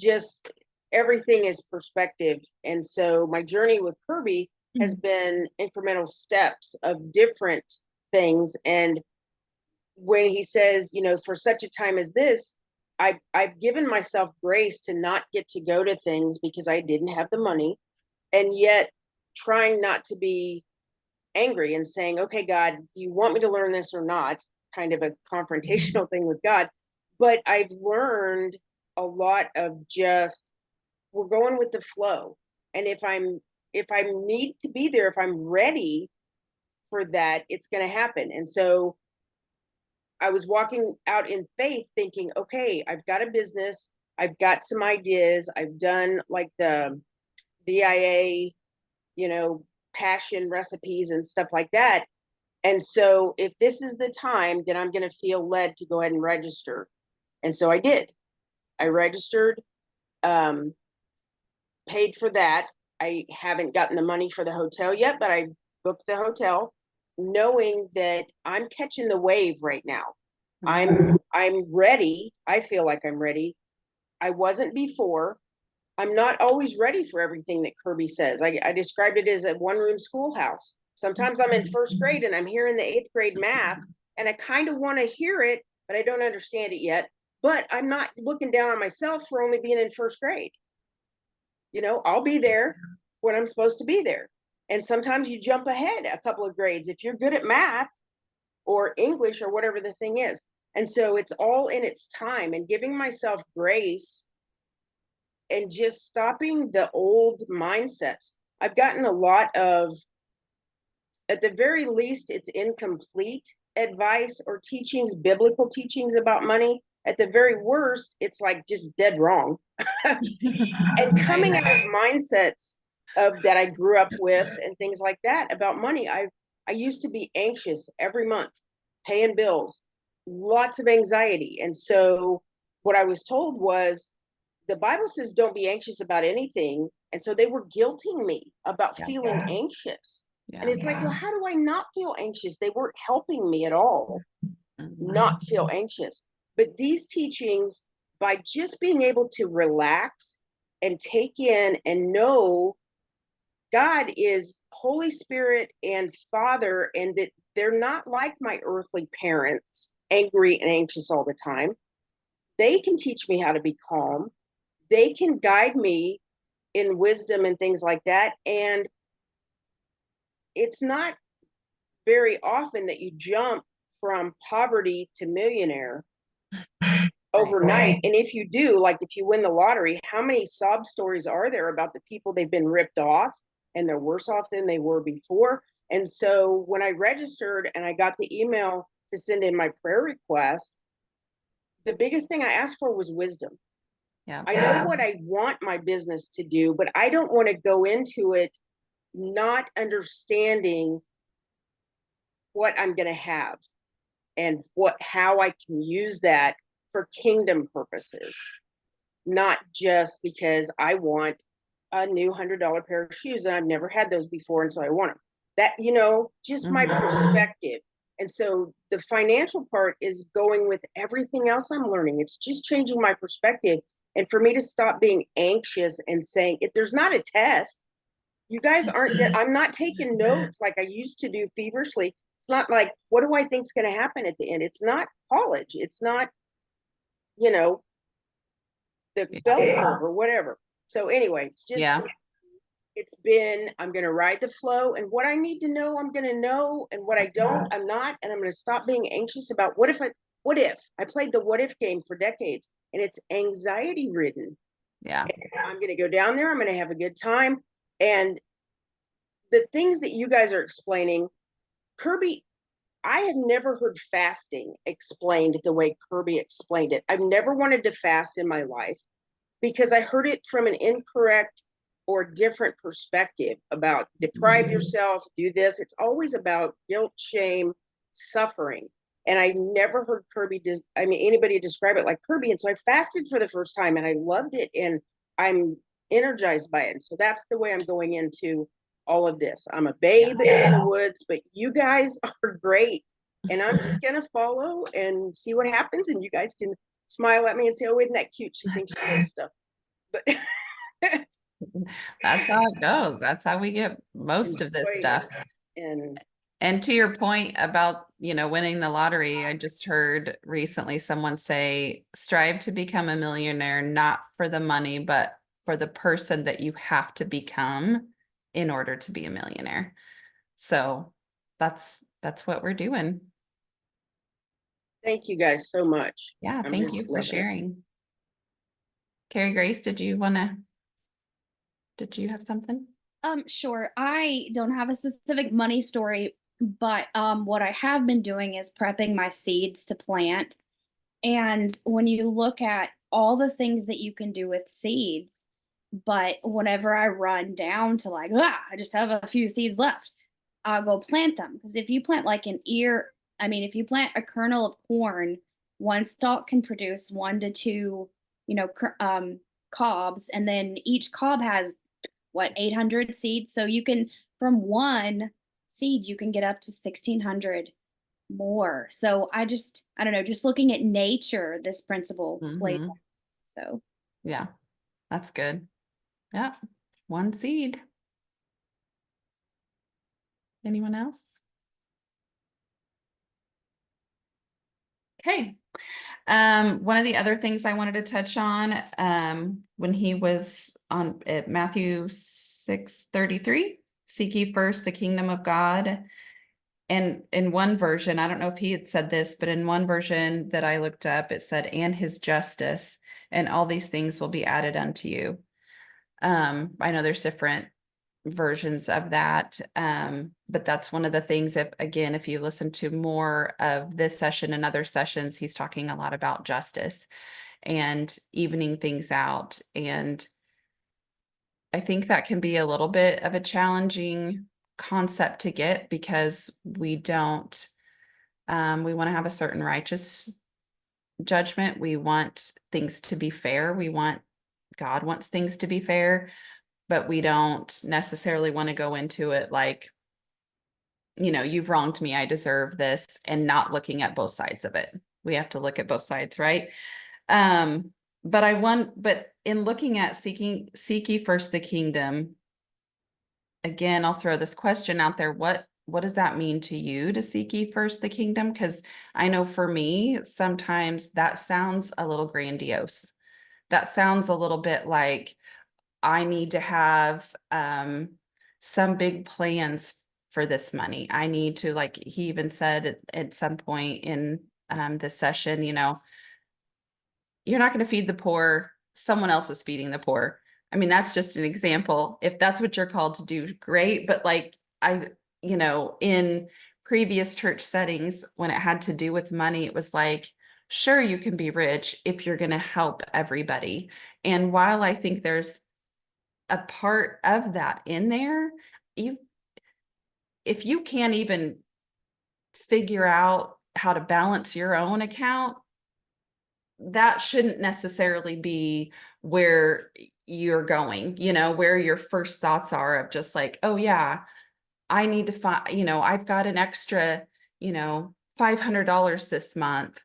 just everything is perspective. And so my journey with Kirby has been incremental steps of different things. And when he says, you know, for such a time as this, I've given myself grace to not get to go to things because I didn't have the money, and yet trying not to be angry and saying, okay, God, do you want me to learn this or not? Kind of a confrontational thing with God. But I've learned a lot of just, we're going with the flow. And if I need to be there, if I'm ready for that, it's going to happen. And so I was walking out in faith thinking, okay, I've got a business. I've got some ideas. I've done like the VIA, you know, passion recipes and stuff like that. And so if this is the time, then I'm going to feel led to go ahead and register. And so I did. I registered, paid for that. I haven't gotten the money for the hotel yet, but I booked the hotel knowing that I'm catching the wave right now. I'm ready. I feel like I'm ready. I wasn't before. I'm not always ready for everything that Kirby says. I described it as a one-room schoolhouse. Sometimes I'm in first grade and I'm hearing the 8th grade math, and I kind of want to hear it, but I don't understand it yet. But I'm not looking down on myself for only being in first grade. You know, I'll be there when I'm supposed to be there. And sometimes you jump ahead a couple of grades if you're good at math or English or whatever the thing is. And so it's all in its time, and giving myself grace and just stopping the old mindsets. I've gotten a lot of, at the very least, it's incomplete advice or teachings, biblical teachings about money. At the very worst, it's like just dead wrong. And coming out of mindsets of that I grew up with and things like that about money, I used to be anxious every month, paying bills, lots of anxiety. And so what I was told was, the Bible says don't be anxious about anything. And so they were guilting me about feeling anxious. And it's like, well, how do I not feel anxious? They weren't helping me at all not feel anxious. But these teachings, by just being able to relax and take in and know God is Holy Spirit and Father, and that they're not like my earthly parents, angry and anxious all the time. They can teach me how to be calm. They can guide me in wisdom and things like that. And it's not very often that you jump from poverty to millionaire overnight. And if you do, like if you win the lottery, how many sob stories are there about the people they've been ripped off and they're worse off than they were before? And so when I registered and I got the email to send in my prayer request, the biggest thing I asked for was wisdom. I know what I want my business to do, but I don't want to go into it not understanding what I'm going to have and how I can use that for kingdom purposes, not just because I want a new $100 pair of shoes and I've never had those before, and so I want them. That, you know, just my perspective. And so the financial part is going with everything else I'm learning. It's just changing my perspective. And for me to stop being anxious and saying, if there's not a test, you guys aren't, I'm not taking notes like I used to do feverishly. It's not like, what do I think is going to happen at the end? It's not college. It's not, you know, the bell curve or whatever. So anyway, it's just, it's been, I'm going to ride the flow, and what I need to know, I'm going to know, and what I don't, I'm not. And I'm going to stop being anxious about what if I played the what if game for decades, and it's anxiety ridden. Yeah. And I'm going to go down there. I'm going to have a good time. And the things that you guys are explaining, Kirby, I have never heard fasting explained the way Kirby explained it. I've never wanted to fast in my life because I heard it from an incorrect or different perspective about deprive yourself, do this. It's always about guilt, shame, suffering. And I never heard anybody describe it like Kirby. And so I fasted for the first time and I loved it, and I'm energized by it. And so that's the way I'm going into all of this. I'm a babe in the woods, but you guys are great. And I'm just going to follow and see what happens. And you guys can smile at me and say, oh, isn't that cute? She thinks she knows stuff. But That's how it goes. That's how we get most of this stuff. And to your point about, you know, winning the lottery, I just heard recently someone say, strive to become a millionaire, not for the money, but for the person that you have to become in order to be a millionaire. So that's what we're doing. Thank you guys so much. Yeah, thank you for sharing. Carrie Grace, did you have something? Sure. I don't have a specific money story, but what I have been doing is prepping my seeds to plant. And when you look at all the things that you can do with seeds, but whenever I run down to like, I just have a few seeds left, I'll go plant them. Because if you plant like if you plant a kernel of corn, one stalk can produce 1 to 2, cobs, and then each cob has 800 seeds. So you can, from one seed, you can get up to 1,600 more. So I don't know, just looking at nature, this principle played. So yeah, that's good. Yeah, one seed. Anyone else? Okay. One of the other things I wanted to touch on, when he was on at Matthew 6:33, seek ye first the kingdom of God. And in one version, I don't know if he had said this, but in one version that I looked up, it said, and his justice, and all these things will be added unto you. I know there's different versions of that, but that's one of the things. If you listen to more of this session and other sessions, he's talking a lot about justice and evening things out. And I think that can be a little bit of a challenging concept to get, because we want to have a certain righteous judgment. We want things to be fair. God wants things to be fair, but we don't necessarily want to go into it like, you've wronged me, I deserve this, and not looking at both sides of it. We have to look at both sides, right? But in looking at seek ye first the kingdom, again, I'll throw this question out there. What does that mean to you, to seek ye first the kingdom? Because I know for me, sometimes that sounds a little grandiose. That sounds a little bit like I need to have some big plans for this money. I need to, like he even said at some point in this session, you're not going to feed the poor. Someone else is feeding the poor. I mean, that's just an example. If that's what you're called to do, great. But in previous church settings, when it had to do with money, it was like, sure, you can be rich if you're going to help everybody. And while I think there's a part of that in there, if you can't even figure out how to balance your own account, that shouldn't necessarily be where you're going, you know, where your first thoughts are of just like, oh yeah, I need to find, you know, I've got an extra, you know, $500 this month.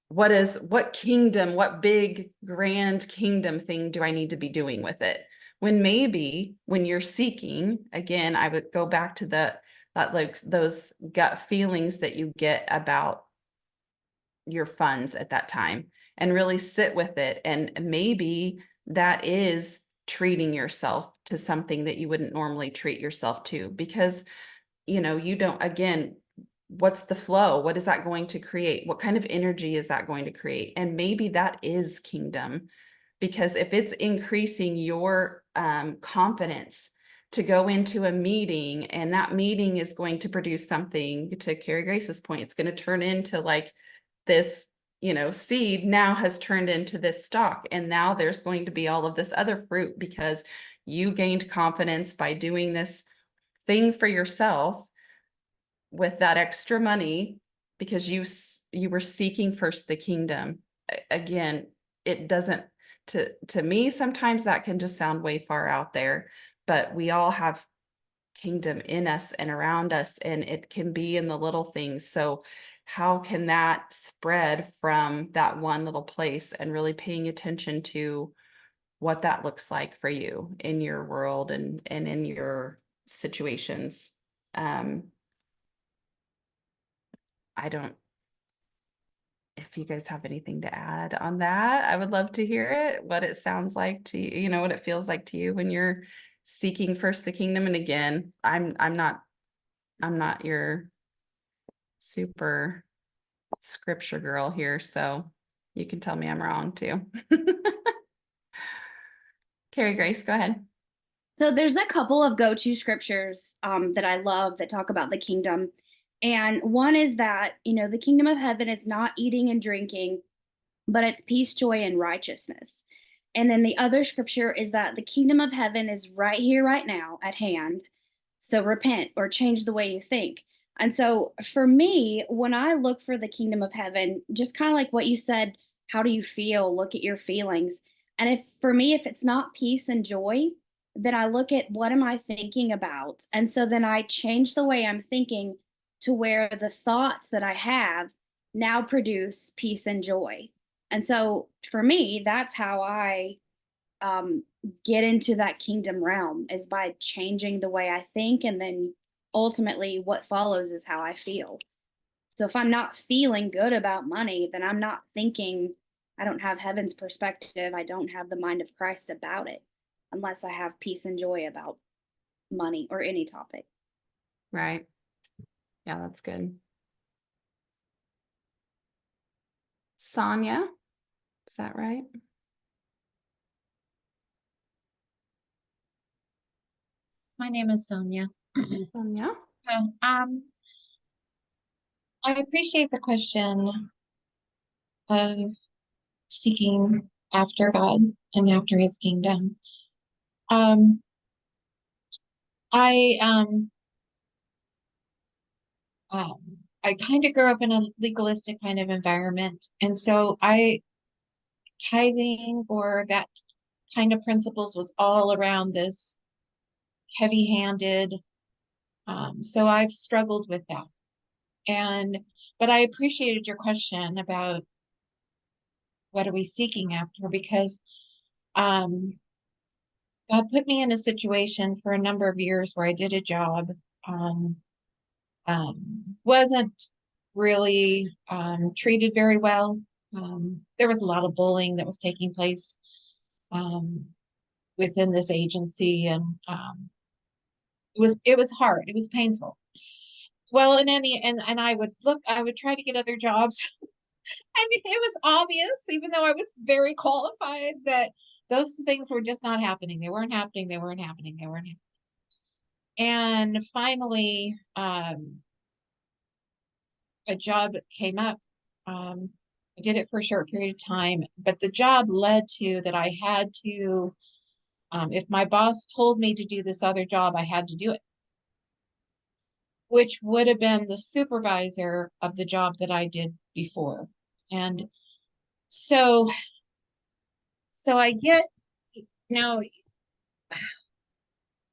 What kingdom, what big grand kingdom thing do I need to be doing with it? When maybe when you're seeking, again, I would go back to that like those gut feelings that you get about your funds at that time, and really sit with it. And maybe that is treating yourself to something that you wouldn't normally treat yourself to, because, you know, you don't, again, what's the flow? What is that going to create? What kind of energy is that going to create? And maybe that is kingdom, because if it's increasing your confidence to go into a meeting, and that meeting is going to produce something, to Carrie Grace's point, it's going to turn into like this, you know, seed now has turned into this stalk, and now there's going to be all of this other fruit because you gained confidence by doing this thing for yourself with that extra money, because you were seeking first the kingdom. Again, it doesn't, to me, sometimes that can just sound way far out there, but we all have kingdom in us and around us, and it can be in the little things. So how can that spread from that one little place, and really paying attention to what that looks like for you in your world and in your situations. I don't, if you guys have anything to add on that, I would love to hear it, what it sounds like to you, you know, what it feels like to you when you're seeking first the kingdom. And again, I'm not your super scripture girl here, so you can tell me I'm wrong too. Carrie Grace, go ahead. So there's a couple of go-to scriptures that I love that talk about the kingdom. And one is that, you know, the kingdom of heaven is not eating and drinking, but it's peace, joy, and righteousness. And then the other scripture is that the kingdom of heaven is right here, right now, at hand. So repent or change the way you think. And so for me, when I look for the kingdom of heaven, just kind of like what you said, how do you feel? Look at your feelings. And if for me, if it's not peace and joy, then I look at what am I thinking about? And so then I change the way I'm thinking to where the thoughts that I have now produce peace and joy. And so for me, that's how I get into that kingdom realm, is by changing the way I think. And then ultimately what follows is how I feel. So if I'm not feeling good about money, then I'm not thinking, I don't have heaven's perspective. I don't have the mind of Christ about it, unless I have peace and joy about money or any topic. Right. Yeah, that's good. Sonia, is that right? My name is Sonia. Sonia. I appreciate the question of seeking after God and after his kingdom. I kind of grew up in a legalistic kind of environment. And so tithing or that kind of principles was all around this heavy-handed. So I've struggled with that. But I appreciated your question about what are we seeking after, because God put me in a situation for a number of years where I did a job, wasn't really treated very well. There was a lot of bullying that was taking place within this agency, and it was hard. It was painful. Well, and I would try to get other jobs. I mean, it was obvious, even though I was very qualified, that those things were just not happening. They weren't happening. And finally, a job came up. I did it for a short period of time, but the job led to that I had to, if my boss told me to do this other job, I had to do it. which would have been the supervisor of the job that I did before. And so I get,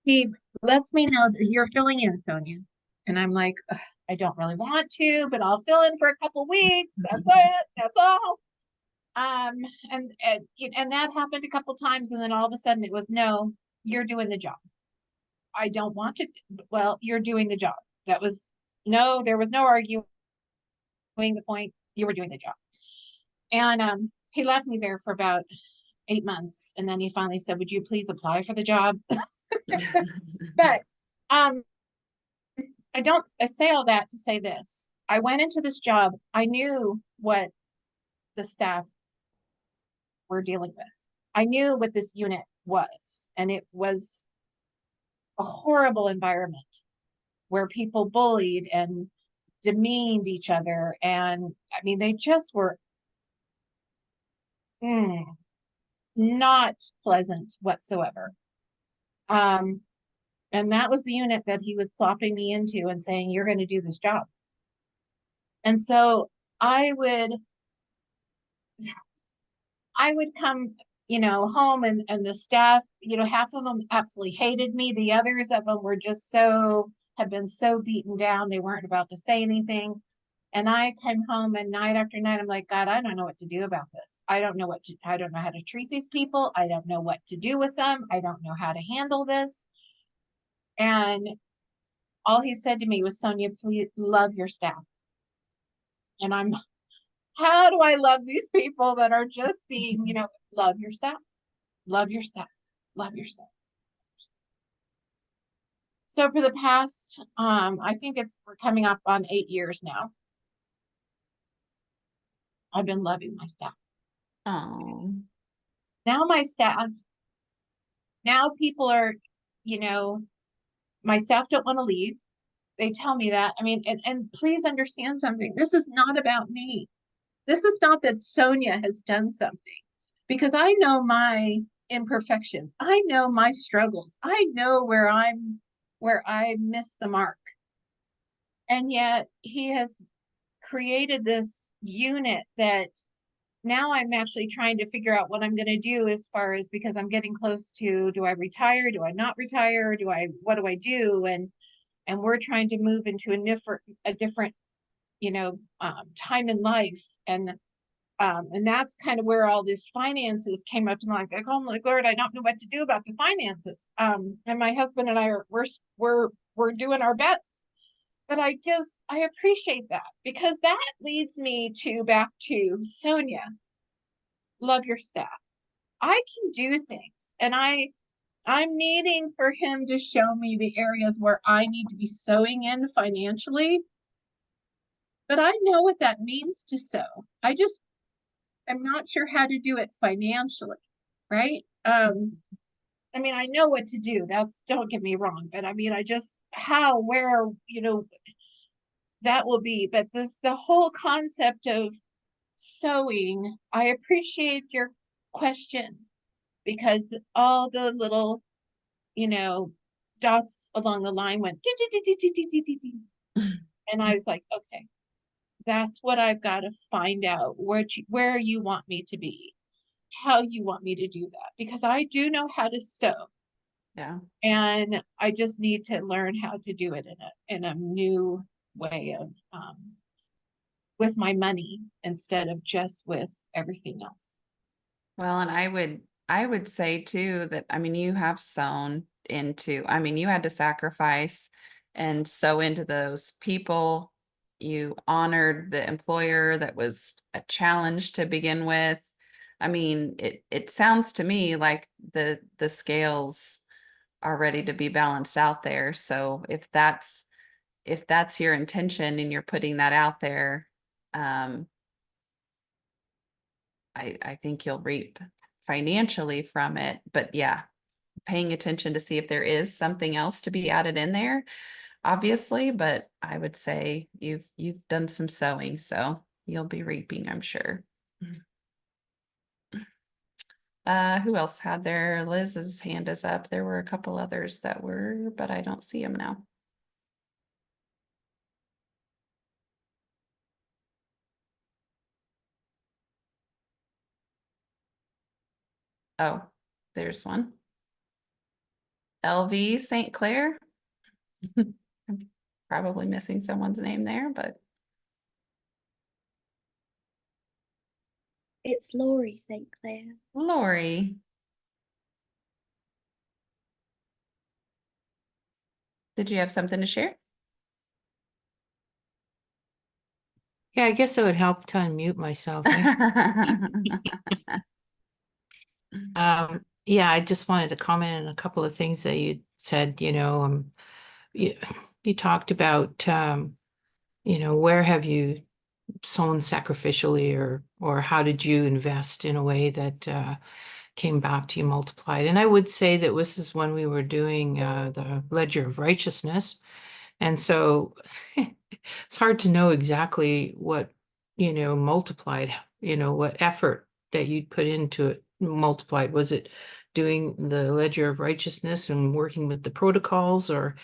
he lets me know that you're filling in, Sonia. And I'm like, I don't really want to, but I'll fill in for a couple weeks. That's it. That's all. And that happened a couple times, and then all of a sudden it was, no, you're doing the job. I don't want to. Well, you're doing the job. There was no arguing the point. You were doing the job. And he left me there for about 8 months, and then he finally said, would you please apply for the job? But I say all that to say this. I went into this job. I knew what the staff were dealing with. I knew what this unit was, and it was a horrible environment where people bullied and demeaned each other. And I mean, they just were not pleasant whatsoever. And that was the unit that he was plopping me into and saying, you're going to do this job. And so I would come, home, and the staff, half of them absolutely hated me. The others of them were just had been so beaten down. They weren't about to say anything. And I came home, and night after night, I'm like, God, I don't know what to do about this. I don't know how to treat these people. I don't know what to do with them. I don't know how to handle this. And all he said to me was, Sonia, please love your staff. And how do I love these people that are just being, love your staff, love your staff, love your staff. So for the past, I think we're coming up on 8 years now, I've been loving my staff. Oh. Now people are, my staff don't want to leave. They tell me that. I mean, and please understand something. This is not about me. This is not that Sonia has done something, because I know my imperfections. I know my struggles. I know where I missed the mark. And yet he has created this unit that now I'm actually trying to figure out what I'm going to do, as far as, because I'm getting close to, do I retire? Do I not retire? What do I do? And we're trying to move into a different time in life. And that's kind of where all this finances came up. And I'm like, Lord, I don't know what to do about the finances. And my husband and I we're doing our best. But I guess I appreciate that, because that leads me back to Sonia. Love your staff. I can do things, and I'm needing for him to show me the areas where I need to be sewing in financially. But I know what that means to sew. I'm not sure how to do it financially, right? I mean, I know what to do. Don't get me wrong, but I mean, where, that will be. But the whole concept of sewing, I appreciate your question, because all the little, dots along the line went, and I was like, okay, that's what I've got to find out, where you want me to be, how you want me to do that, because I do know how to sew. Yeah. And I just need to learn how to do it in a new way of, with my money, instead of just with everything else. Well, and I would say too that, I mean, you have sewn into, I mean, you had to sacrifice and sew into those people. You honored the employer that was a challenge to begin with. I mean, it sounds to me like the scales are ready to be balanced out there. So if that's your intention and you're putting that out there, I think you'll reap financially from it. But yeah, paying attention to see if there is something else to be added in there, obviously. But I would say you've done some sewing, so you'll be reaping, I'm sure. Who else had their? Liz's hand is up. There were a couple others that were, but I don't see them now. Oh, there's one. LV St. Clair. I'm probably missing someone's name there, but It's Lori St. Clair. Lori. Did you have something to share? Yeah, I guess it would help to unmute myself. Eh? Yeah, I just wanted to comment on a couple of things that you said. You, you talked about, where have you sown sacrificially, or how did you invest in a way that came back to you multiplied? And I would say that this is when we were doing the ledger of righteousness. And so it's hard to know exactly what, multiplied, what effort that you'd put into it multiplied. Was it doing the ledger of righteousness and working with the protocols, or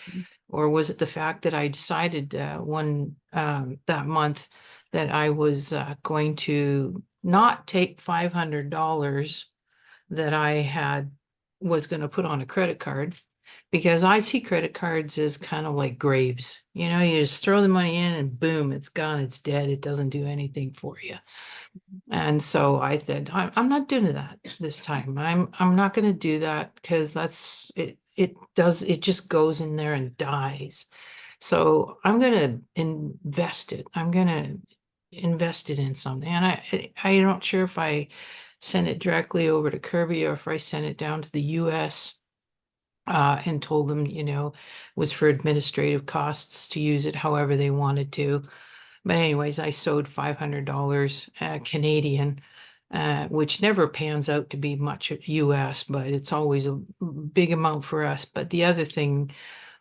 was it the fact that I decided that month that I was going to not take $500 that I was going to put on a credit card, because I see credit cards as kind of like graves. You just throw the money in and boom, it's gone, it's dead, it doesn't do anything for you. And so I said, I'm not doing that this time. I'm not going to do that, because that's it. It just goes in there and dies. So I'm going to invest it. I'm going to invest it in something. And I'm not sure if I sent it directly over to Kirby or if I sent it down to the US and told them, was for administrative costs to use it however they wanted to. But anyways, I sewed $500 Canadian, which never pans out to be much US, but it's always a big amount for us. But the other thing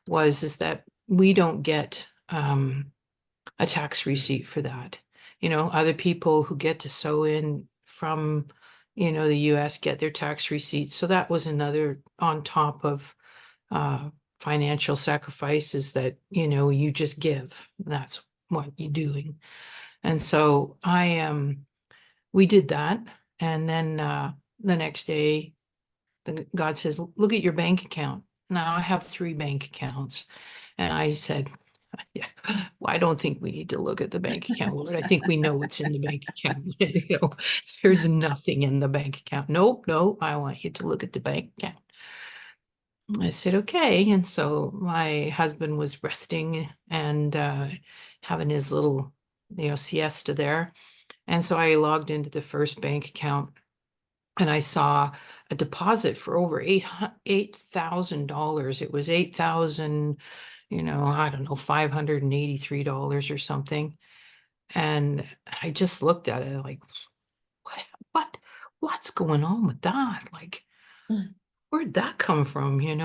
is that we don't get a tax receipt for that. Other people who get to sew in from, the US get their tax receipts. So that was another on top of financial sacrifices that, you just give. That's what you're doing. And so we did that. And then the next day, God says, look at your bank account. Now I have 3 bank accounts. And I said, yeah, well, I don't think we need to look at the bank account, Lord. I think we know what's in the bank account. There's nothing in the bank account. Nope, I want you to look at the bank account. I said, okay. And so my husband was resting and having his little, siesta there. And so I logged into the first bank account and I saw a deposit for over $8,000. It was 8,000, I don't know, $583 or something. And I just looked at it like, what's going on with that? Like, where'd that come from, And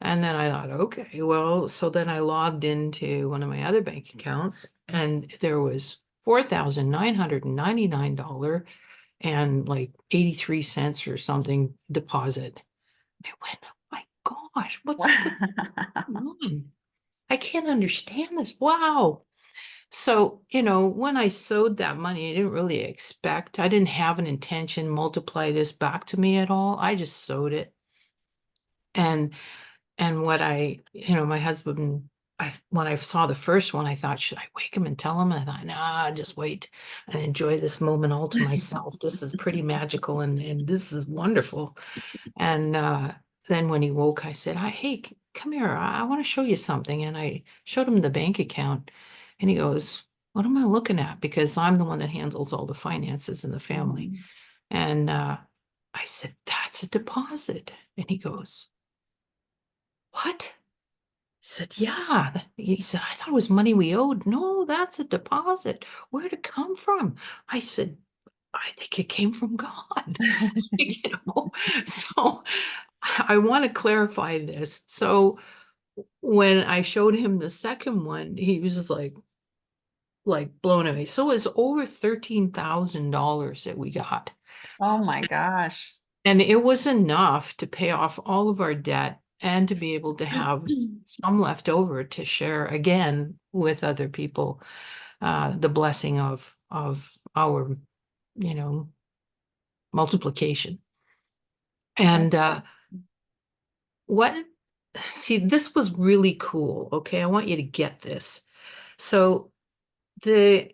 then I thought, okay, well, so then I logged into one of my other bank accounts and there was $4,999 and like 83 cents or something deposit. I went, oh my gosh, what's going on? I can't understand this. Wow. So, when I sewed that money, I didn't really expect, I didn't have an intention multiply this back to me at all. I just sewed it. And what my husband, when I saw the first one, I thought, should I wake him and tell him? And I thought, nah, just wait and enjoy this moment all to myself. This is pretty magical and this is wonderful. And then when he woke, I said, hey, come here. I want to show you something. And I showed him the bank account and he goes, what am I looking at? Because I'm the one that handles all the finances in the family. And I said, that's a deposit. And he goes, what? I said, yeah. He said, I thought it was money we owed. No, that's a deposit. Where'd it come from? I said, I think it came from God. So I want to clarify this. So when I showed him the second one, he was just like blown away. So it was over $13,000 that we got. Oh my gosh. And it was enough to pay off all of our debt and to be able to have some left over to share again with other people, the blessing of our, multiplication. And see, this was really cool. Okay, I want you to get this. So the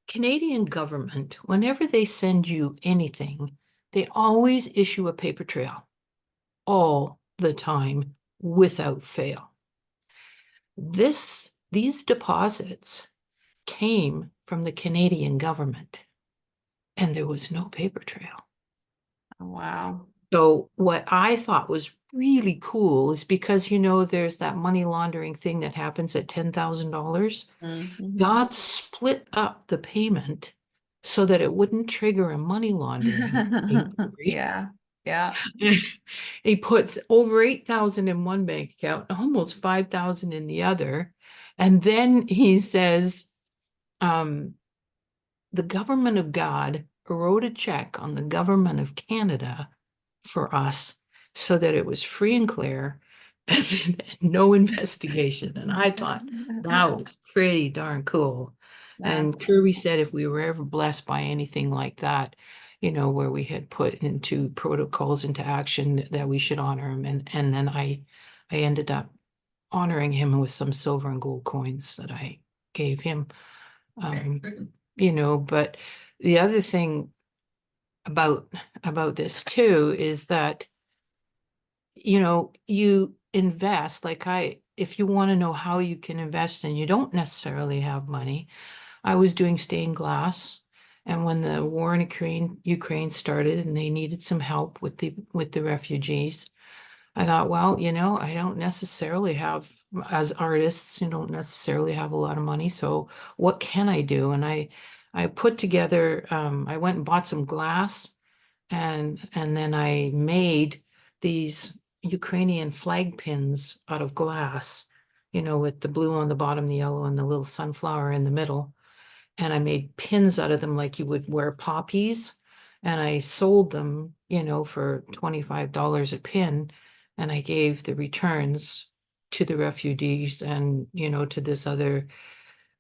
Canadian government, whenever they send you anything, they always issue a paper trail all the time without fail. These deposits came from the Canadian government, and there was no paper trail. Oh, wow. So what I thought was really cool is because, you know, there's that money laundering thing that happens at $10,000. Mhm. God split up the payment so that it wouldn't trigger a money laundering inquiry. Yeah. Yeah. He puts over 8,000 in one bank account, almost 5,000 in the other. And then he says, the government of God wrote a check on the government of Canada for us so that it was free and clear and no investigation. And I thought that was pretty darn cool. And Kirby said if we were ever blessed by anything like that, you know, where we had put into protocols into action, that we should honor him. And then I ended up honoring him with some silver and gold coins that I gave him. You know, but the other thing about this too is that, you know, you invest, like if you want to know how you can invest and you don't necessarily have money, I was doing stained glass. And when the war in Ukraine started and they needed some help with the refugees, I thought, well, you know, I don't necessarily have, as artists, you don't necessarily have a lot of money. So what can I do? And I put together, I went and bought some glass, and then I made these Ukrainian flag pins out of glass, you know, with the blue on the bottom, the yellow, and the little sunflower in the middle. And I made pins out of them like you would wear poppies. And I sold them, you know, for $25 a pin. And I gave the returns to the refugees and, you know, to this other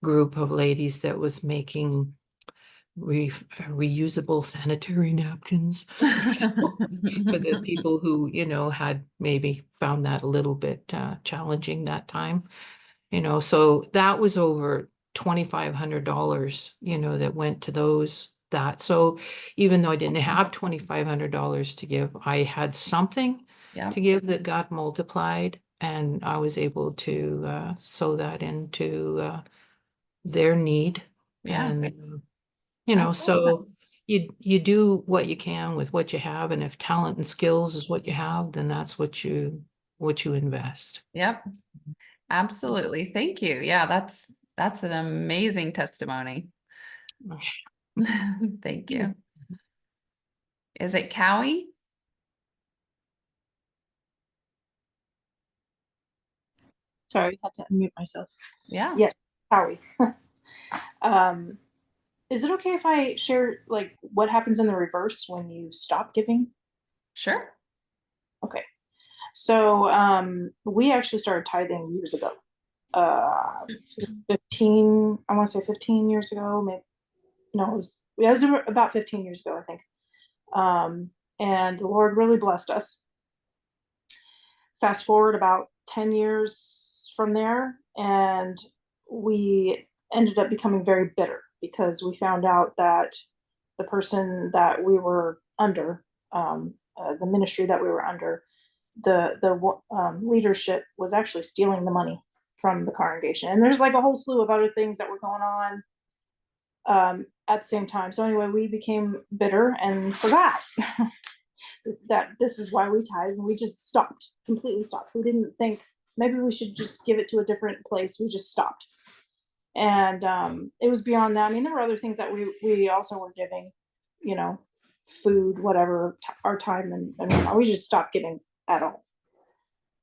group of ladies that was making reusable sanitary napkins for the people who, you know, had maybe found that a little bit challenging that time. You know, so that was over $2,500, you know, that went to that. So even though I didn't have $2,500 to give, I had something to give that got multiplied, and I was able to sow that into their need. Yeah. And you know, so you do what you can with what you have, and if talent and skills is what you have, then that's what you invest. Yep. Absolutely. Thank you. Yeah, that's an amazing testimony. Thank you. Is it Cowie? Sorry, I had to unmute myself. Yeah. Yes, Howie. Is it okay if I share like what happens in the reverse when you stop giving? Sure. Okay. So we actually started tithing years ago. 15, I want to say 15 years ago, maybe. No, it was about 15 years ago, I think. And the Lord really blessed us. Fast forward about 10 years from there, and we ended up becoming very bitter because we found out that the person that we were under, the ministry that we were under, the leadership was actually stealing the money from the congregation. And there's like a whole slew of other things that were going on at the same time. So anyway, we became bitter and forgot that this is why we tithe, and we just stopped, completely stopped. We didn't think maybe we should just give it to a different place. We just stopped. And it was beyond that. I mean, there were other things that we also were giving, you know, food, whatever, our time, and we just stopped giving at all.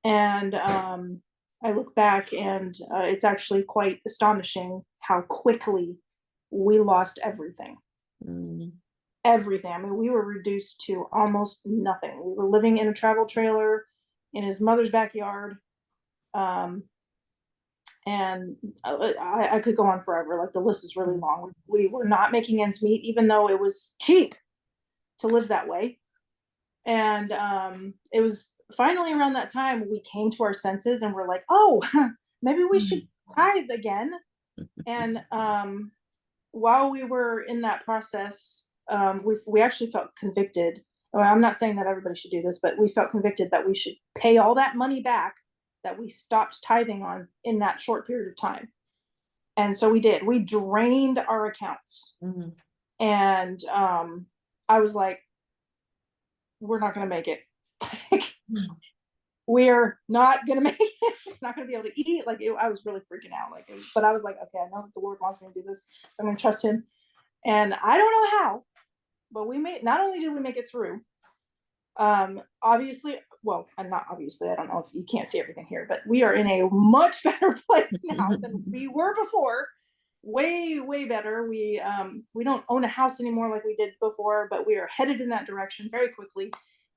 And I look back, and it's actually quite astonishing how quickly we lost everything. Everything. I mean, we were reduced to almost nothing. We were living in a travel trailer in his mother's backyard. And I could go on forever. Like, the list is really long. We were not making ends meet, even though it was cheap to live that way. And it was finally around that time we came to our senses and we're like, oh, maybe we should tithe again. And while we were in that process, we actually felt convicted. Well, I'm not saying that everybody should do this, but we felt convicted that we should pay all that money back that we stopped tithing on in that short period of time. And so we did. We drained our accounts. Mhm. And I was like, we're not going to make it. We're not going to make it. We're not going to be able to eat. Like, I was really freaking out. Like, but I was like, okay, I know that the Lord wants me to do this, so I'm going to trust him. And I don't know how, but not only did we make it through, obviously, well, and not obviously, I don't know if you can't see everything here, but we are in a much better place now than we were before. Way, way better. We don't own a house anymore like we did before, but we are headed in that direction very quickly.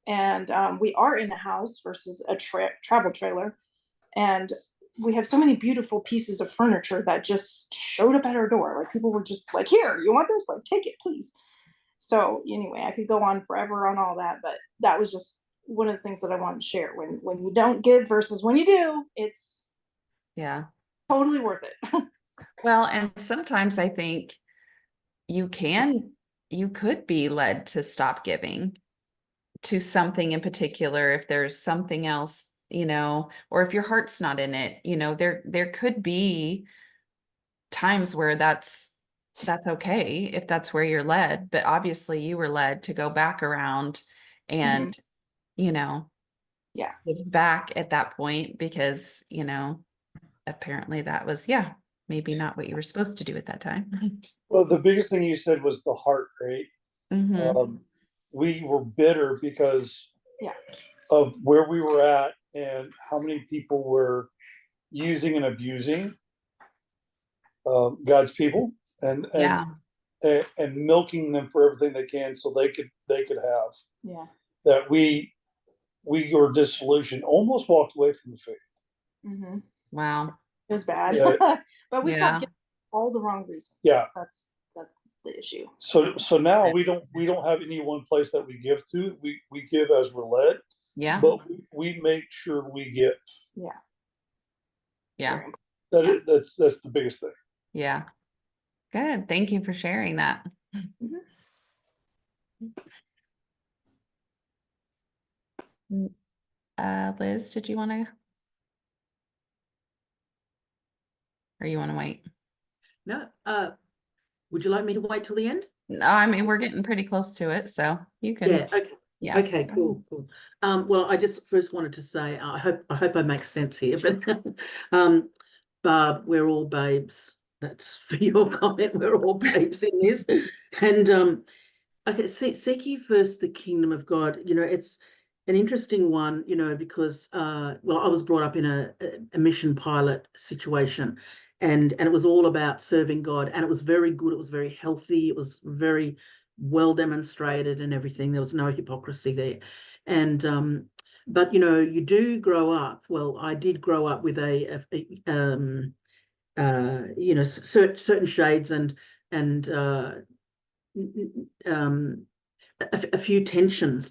And we are in a house versus a travel trailer. And we have so many beautiful pieces of furniture that just showed up at our door. Like, people were just like, here, you want this? Like, take it, please. So anyway, I could go on forever on all that, but that was just one of the things that I wanted to share. When you don't give versus when you do, it's totally worth it. Well, and sometimes I think you could be led to stop giving to something in particular if there's something else, or if your heart's not in it, there could be times where that's okay if that's where you're led, but obviously you were led to go back around and give back at that point because apparently that was maybe not what you were supposed to do at that time. Well, the biggest thing you said was the heart rate. Mm-hmm. We were bitter because of where we were at and how many people were using and abusing God's people and milking them for everything they can so they could have. Yeah. That we were disillusioned, almost walked away from the faith. Mm-hmm. Wow. It was bad. Yeah. But we stopped giving all the wrong reasons. Yeah. That's the issue. So now we don't have any one place that we give to. We give as we're led. Yeah. But we make sure we give. Yeah. Yeah. That's the biggest thing. Yeah. Good. Thank you for sharing that. Liz, did you want to? Or you want to wait? No. Would you like me to wait till the end? No, I mean, we're getting pretty close to it, so you can. Yeah. Okay. Yeah. Okay. Cool. Well, I just first wanted to say I hope I make sense here, but Barb, we're all babes. That's for your comment. We're all babes in this, and okay. Seek ye first the kingdom of God. It's an interesting one, because I was brought up in a mission pilot situation, and it was all about serving God, and it was very good. It was very healthy. It was very well demonstrated and everything. There was no hypocrisy there, and but you do grow up. Well, I did grow up with certain shades and a few tensions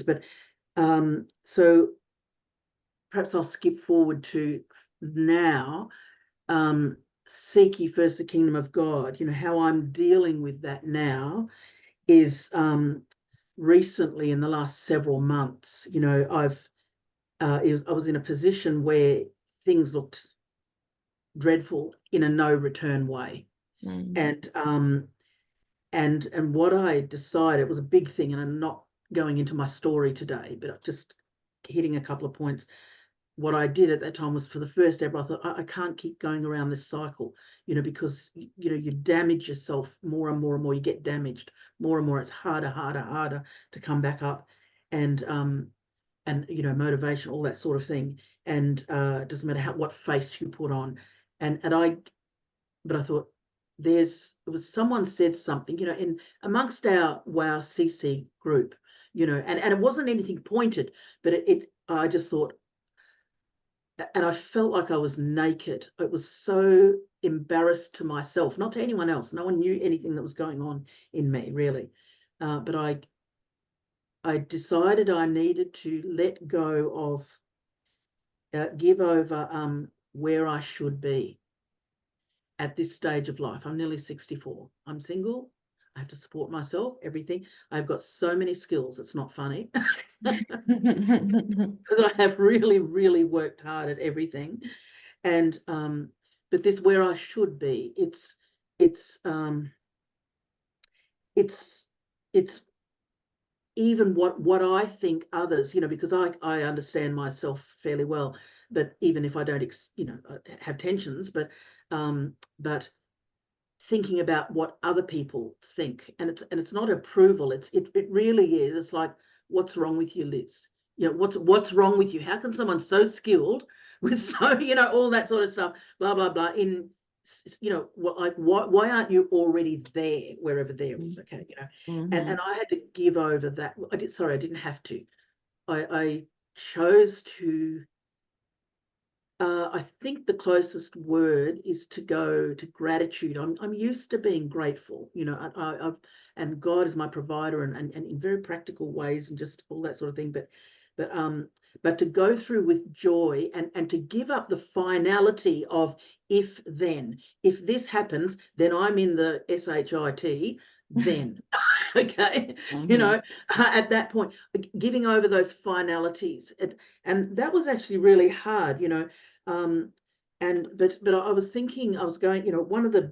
but so perhaps I'll skip forward to now. Seek ye first the kingdom of God. How I'm dealing with that now is recently in the last several months, I was in a position where things looked dreadful in a no return way. And what I decided, it was a big thing, and I'm not going into my story today, but I'm just hitting a couple of points. What I did at that time was, for the first ever, I thought, I can't keep going around this cycle, because you damage yourself more and more and more. You get damaged more and more. It's harder to come back up, and motivation, all that sort of thing. And it doesn't matter what face you put on. But I thought, someone said something, in amongst our WOW CC group, and it wasn't anything pointed, but I just thought, and I felt like I was naked. It was so embarrassed to myself, not to anyone else. No one knew anything that was going on in me, really. But I I decided I needed to let go of, give over where I should be at this stage of life. I'm nearly 64. I'm single. I have to support myself, everything. I've got so many skills. It's not funny. Because I have really, really worked hard at everything. And but this where I should be. It's even what I think others, because I understand myself fairly well, that even if I don't, have tensions, but thinking about what other people think, and it's not approval. It really is. It's like, what's wrong with you, Liz? What's wrong with you? How can someone so skilled with so all that sort of stuff, blah blah blah, in why aren't you already there, wherever there is? Okay, and I had to give over that. I didn't have to. I chose to. I think the closest word is to go to gratitude. I'm used to being grateful, and God is my provider, and in very practical ways, and just all that sort of thing. But to go through with joy, and to give up the finality of if this happens, then I'm in the SHIT, then. Okay, at that point, giving over those finalities, and that was actually really hard, but I was thinking, I was going, one of the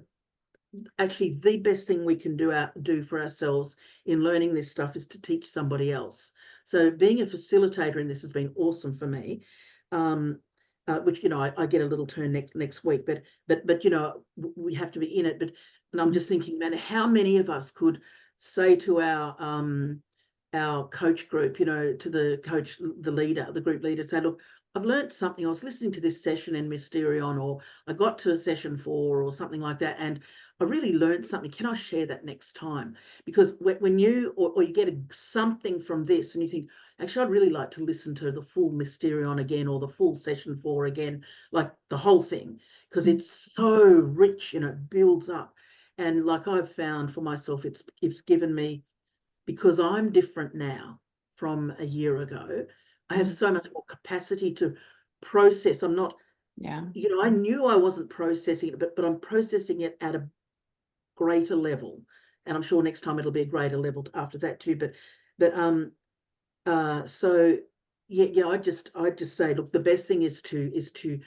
best thing we can do for ourselves in learning this stuff is to teach somebody else. So being a facilitator in this has been awesome for me. Which I get a little turn next week, but we have to be in it. And I'm just thinking, man, how many of us could say to our coach group, to the coach, the leader, the group leader, say, look, I've learned something. I was listening to this session in Mysterion, or I got to session 4 or something like that, and I really learned something. Can I share that next time? Because when you you get something from this and you think, actually, I'd really like to listen to the full Mysterion again, or the full session 4 again, like the whole thing, because it's so rich, builds up. And like I've found for myself, it's given me, because I'm different now from a year ago, I have so much more capacity to process. I'm not, I knew I wasn't processing it, but I'm processing it at a greater level. And I'm sure next time it'll be a greater level after that too. So yeah, I just say, look, the best thing is to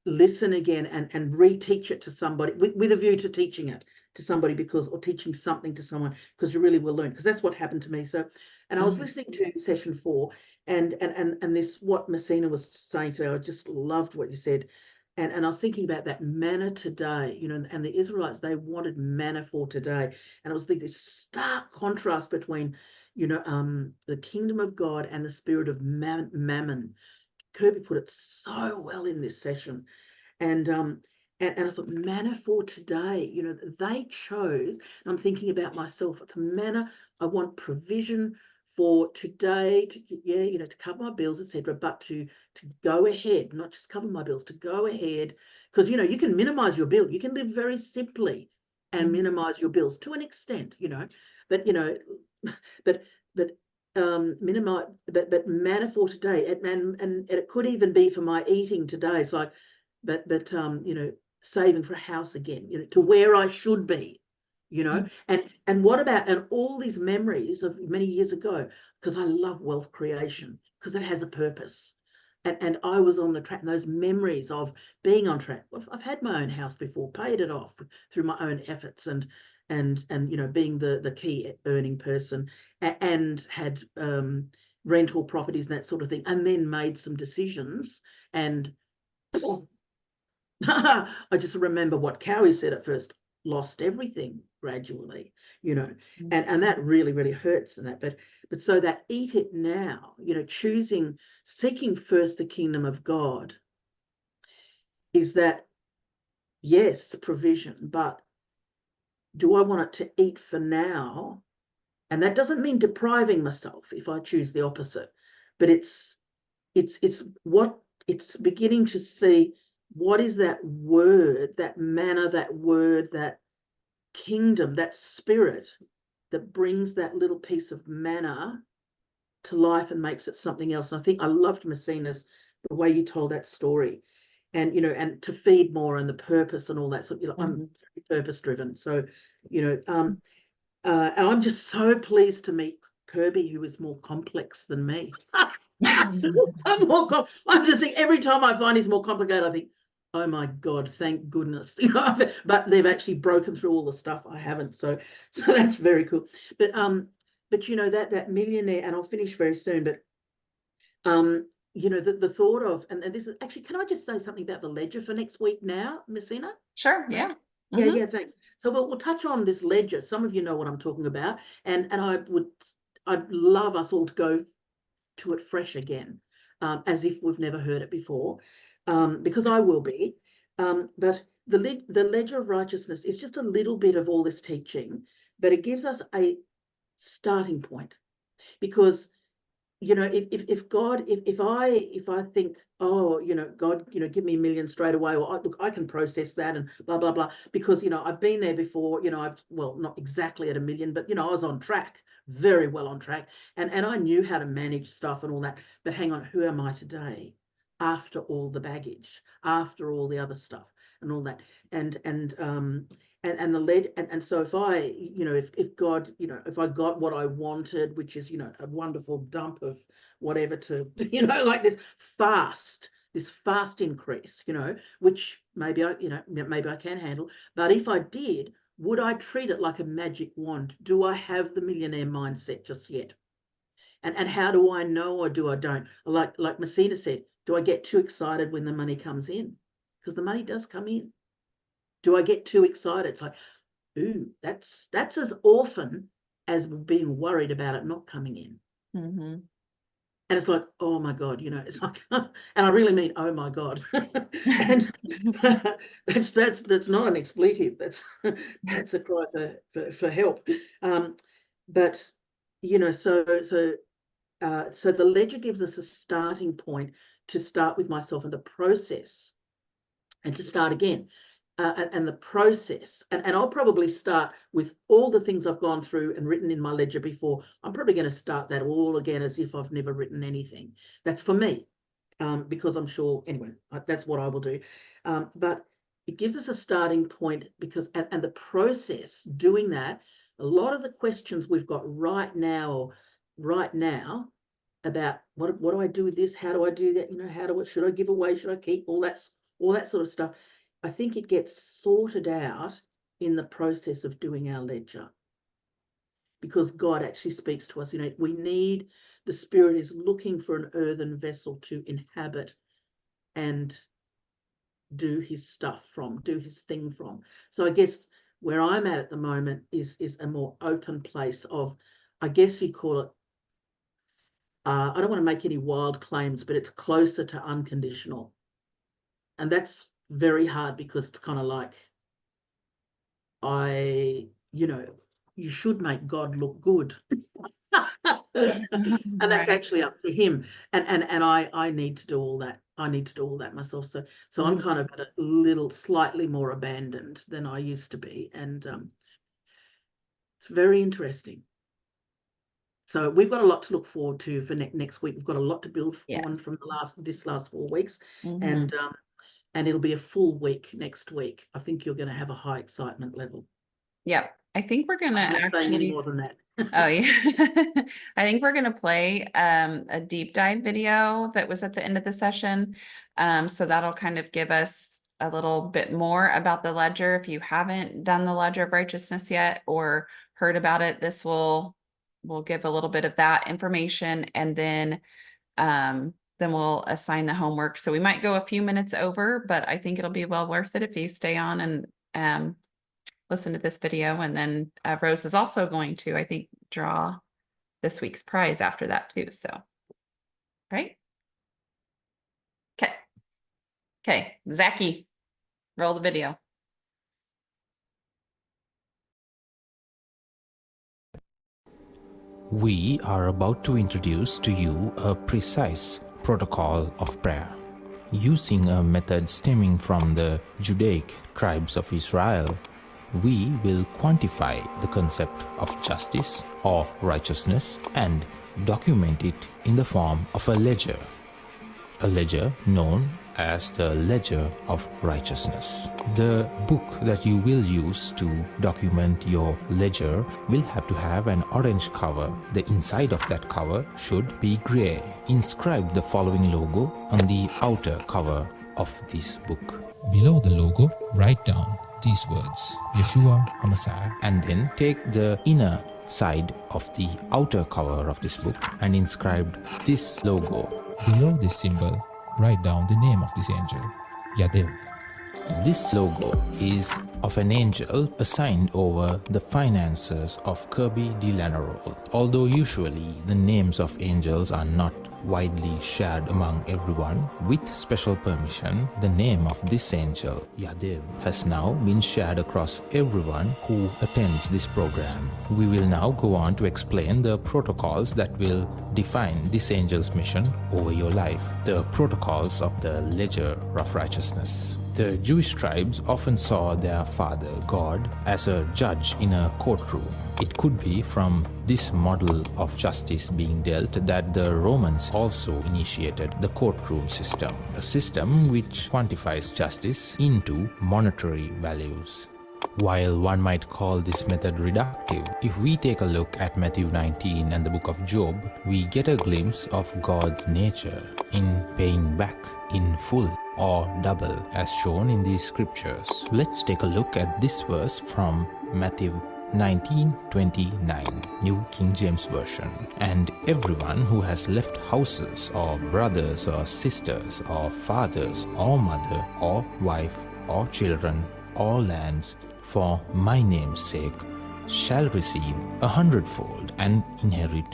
listen again and reteach it to somebody with a view to teaching it to somebody, or teaching something to someone, because you really will learn, because that's what happened to me. So, and I was listening to session 4, and this, what Messina was saying today, I just loved what you said. And I was thinking about that manna today, and the Israelites, they wanted manna for today. And I was thinking this stark contrast between, the kingdom of God and the spirit of mammon. Kirby put it so well in this session. And I thought, manna for today, they chose, and I'm thinking about myself, it's manna. I want provision for today, to cover my bills, etc., but to go ahead, not just cover my bills, to go ahead, because you can minimize your bill. You can live very simply and minimize your bills to an extent, but minimize, but manna for today, and it could even be for my eating today. It's like, but saving for a house again, to where I should be, and what about, and all these memories of many years ago, because I love wealth creation, because it has a purpose. And I was on the track, and those memories of being on track. I've had my own house before, paid it off through my own efforts, and being the key earning person, and had rental properties and that sort of thing, and then made some decisions, and I just remember what Cowie said at first, lost everything gradually, and that really, really hurts, and that, but so that eat it now, seeking first the kingdom of God, is that, yes, provision, but do I want it to eat for now? And that doesn't mean depriving myself if I choose the opposite, but it's beginning to see, what is that word, that manna, that word, that kingdom, that spirit that brings that little piece of manna to life and makes it something else. And I think I loved Messina's, the way you told that story, and, and to feed more and the purpose and all that. So, I'm very purpose driven. So, and I'm just so pleased to meet Kirby, who is more complex than me. I'm just thinking, every time I find he's more complicated, I think, oh my God, thank goodness. But they've actually broken through all the stuff I haven't. So that's very cool. But that millionaire, and I'll finish very soon, but the thought of, and this is actually, can I just say something about the ledger for next week now, Messina? Sure, yeah. Yeah, thanks. So we'll touch on this ledger. Some of you know what I'm talking about, and I'd love us all to go to it fresh again, as if we've never heard it before, because I will be. But the ledger of righteousness is just a little bit of all this teaching, but it gives us a starting point, because if I think, oh, God, give me $1 million straight away, or look, I can process that and blah blah blah, because I've been there before. Well, not exactly at $1 million, but I was on track, very well on track, and I knew how to manage stuff and all that. But hang on, who am I today, after all the baggage, after all the other stuff and all that, and the lead, and so if I, if God, if I got what I wanted, which is, a wonderful dump of whatever to, like this fast increase, which maybe I can handle. But if I did, would I treat it like a magic wand? Do I have the millionaire mindset just yet? And how do I know, or do I don't? Like Messina said, do I get too excited when the money comes in? Because the money does come in. Do I get too excited? It's like, ooh, that's as often as being worried about it not coming in. And it's like, oh my God, it's like, and I really mean, oh my God. And that's not an expletive. That's a cry for help. But so the ledger gives us a starting point to start with myself and the process, and to start again. And the process, and I'll probably start with all the things I've gone through and written in my ledger before. I'm probably going to start that all again as if I've never written anything. That's for me, because I'm sure, anyway, that's what I will do. But it gives us a starting point, because, and the process, doing that, a lot of the questions we've got right now about what do I do with this? How do I do that? Should I give away? Should I keep? All that sort of stuff. I think it gets sorted out in the process of doing our ledger, because God actually speaks to us. The Spirit is looking for an earthen vessel to inhabit and do his stuff from, do his thing from. So I guess where I'm at the moment is a more open place of, I guess you'd call it, I don't want to make any wild claims, but it's closer to unconditional. And that's very hard, because it's kind of like, you should make God look good. And that's actually up to him. And I need to do all that. I need to do all that myself. So I'm kind of at a little slightly more abandoned than I used to be. And it's very interesting. So we've got a lot to look forward to for next week. We've got a lot to build on from this last 4 weeks. And it'll be a full week next week. I think you're going to have a high excitement level. Yeah, I think we're going to actually say any more than that. Oh yeah. I think we're going to play a deep dive video that was at the end of the session. So that'll kind of give us a little bit more about the ledger. If you haven't done the ledger of righteousness yet or heard about it, this will give a little bit of that information, and then we'll assign the homework. So we might go a few minutes over, but I think it'll be well worth it if you stay on and listen to this video. And then Rose is also going to, I think, draw this week's prize after that too. So, right? Okay, Zachy, roll the video. We are about to introduce to you a precise protocol of prayer. Using a method stemming from the Judaic tribes of Israel, we will quantify the concept of justice or righteousness and document it in the form of a ledger known as the Ledger of Righteousness. The book that you will use to document your ledger will have to have an orange cover. The inside of that cover should be gray. Inscribe the following logo on the outer cover of this book. Below the logo, write down these words, Yeshua HaMashiach, and then take the inner side of the outer cover of this book and inscribe this logo. Below this symbol, write down the name of this angel, Yadev. This logo is of an angel assigned over the finances of Kirby de Lanerolle. Although usually the names of angels are not widely shared among everyone, with special permission, the name of this angel, Yadev, has now been shared across everyone who attends this program. We will now go on to explain the protocols that will define this angel's mission over your life, the protocols of the Ledger of Righteousness. The Jewish tribes often saw their father, God, as a judge in a courtroom. It could be from this model of justice being dealt that the Romans also initiated the courtroom system, a system which quantifies justice into monetary values. While one might call this method reductive, if we take a look at Matthew 19 and the book of Job, we get a glimpse of God's nature in paying back in full or double as shown in these scriptures. Let's take a look at this verse from Matthew 19:29, New King James Version. And everyone who has left houses or brothers or sisters or fathers or mother or wife or children or lands for my name's sake shall receive 100-fold and inherit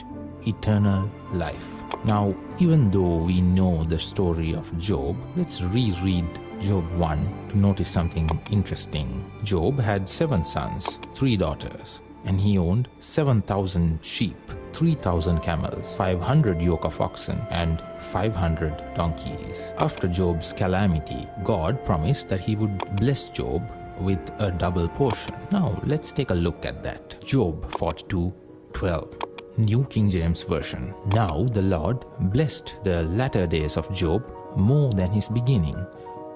eternal life. Now, even though we know the story of Job, let's reread Job 1 to notice something interesting. Job had 7 sons, 3 daughters, and he owned 7,000 sheep, 3,000 camels, 500 yoke of oxen, and 500 donkeys. After Job's calamity, God promised that he would bless Job with a double portion. Now, let's take a look at that. Job 42:12. New King James Version. Now the Lord blessed the latter days of Job more than his beginning,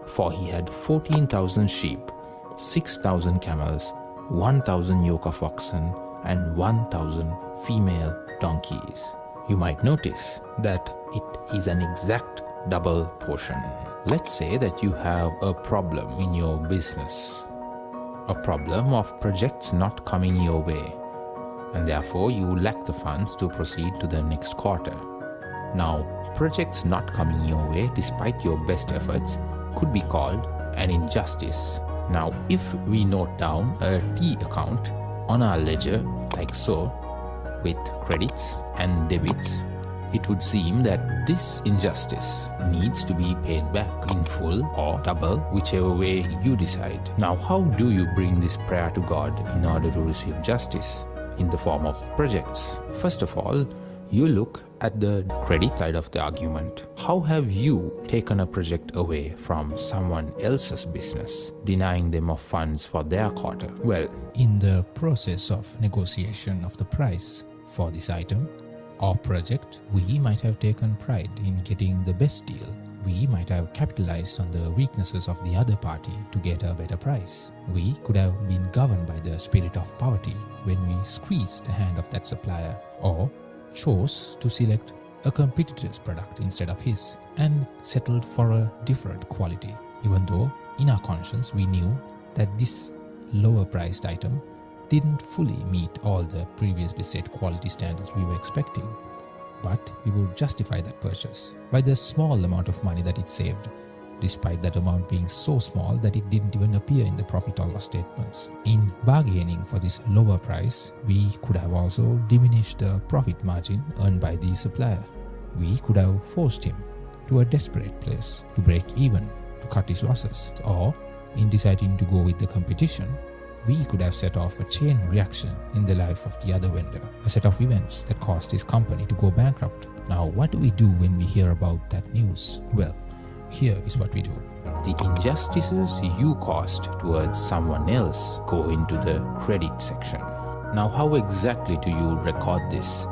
for he had 14,000 sheep, 6,000 camels, 1,000 yoke of oxen, and 1,000 female donkeys. You might notice that it is an exact double portion. Let's say that you have a problem in your business, a problem of projects not coming your way, and therefore you lack the funds to proceed to the next quarter. Now, projects not coming your way despite your best efforts could be called an injustice. Now, if we note down a T account on our ledger like so, with credits and debits, it would seem that this injustice needs to be paid back in full or double, whichever way you decide. Now, how do you bring this prayer to God in order to receive justice in the form of projects? First of all, you look at the credit side of the argument. How have you taken a project away from someone else's business, denying them of funds for their quarter? Well, in the process of negotiation of the price for this item or project, we might have taken pride in getting the best deal. We might have capitalized on the weaknesses of the other party to get a better price. We could have been governed by the spirit of poverty when we squeezed the hand of that supplier, or chose to select a competitor's product instead of his and settled for a different quality, even though in our conscience we knew that this lower priced item didn't fully meet all the previously set quality standards we were expecting. But we would justify that purchase by the small amount of money that it saved, despite that amount being so small that it didn't even appear in the profit or loss statements. In bargaining for this lower price, we could have also diminished the profit margin earned by the supplier. We could have forced him to a desperate place to break even, to cut his losses, or in deciding to go with the competition, we could have set off a chain reaction in the life of the other vendor, a set of events that caused his company to go bankrupt. Now, what do we do when we hear about that news? Well, here is what we do. the injustices you caused towards someone else go into the credit section. Now, how exactly do you record this?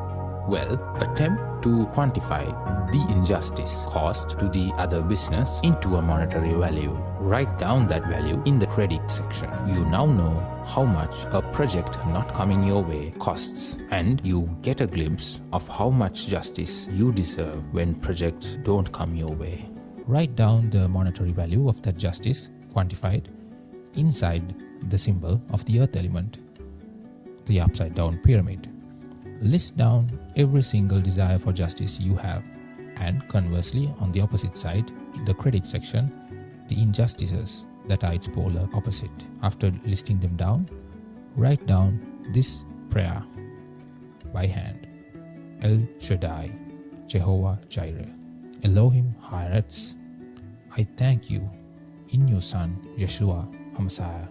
Well, attempt to quantify the injustice caused to the other business into a monetary value. Write down that value in the credit section. You now know how much a project not coming your way costs, and you get a glimpse of how much justice you deserve when projects don't come your way. Write down the monetary value of that justice, quantified, inside the symbol of the earth element, the upside down pyramid. List down every single desire for justice you have, and conversely, on the opposite side, in the credit section, the injustices that are its polar opposite. After listing them down, write down this prayer by hand. El Shaddai, Jehovah Jireh, Elohim Haaretz, I thank you in your Son, Yeshua HaMashiach,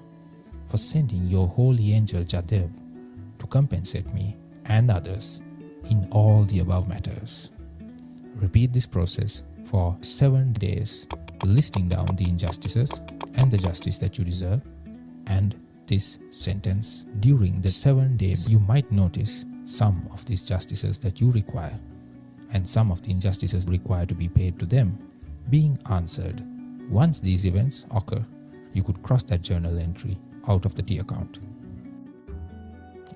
for sending your holy angel Jadev to compensate me and others in all the above matters. Repeat this process for 7 days, listing down the injustices and the justice that you deserve, and this sentence. During the 7 days, you might notice some of these justices that you require and some of the injustices required to be paid to them being answered. Once these events occur, you could cross that journal entry out of the T account.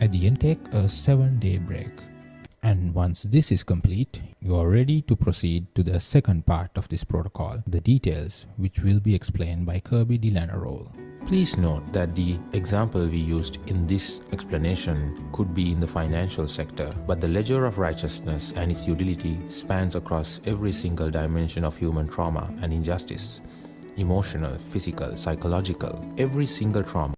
At the end, take a 7-day break. And once this is complete, you are ready to proceed to the second part of this protocol, the details, which will be explained by Kirby de Lanerolle. Please note that the example we used in this explanation could be in the financial sector, but the ledger of righteousness and its utility spans across every single dimension of human trauma and injustice: emotional, physical, psychological. Every single trauma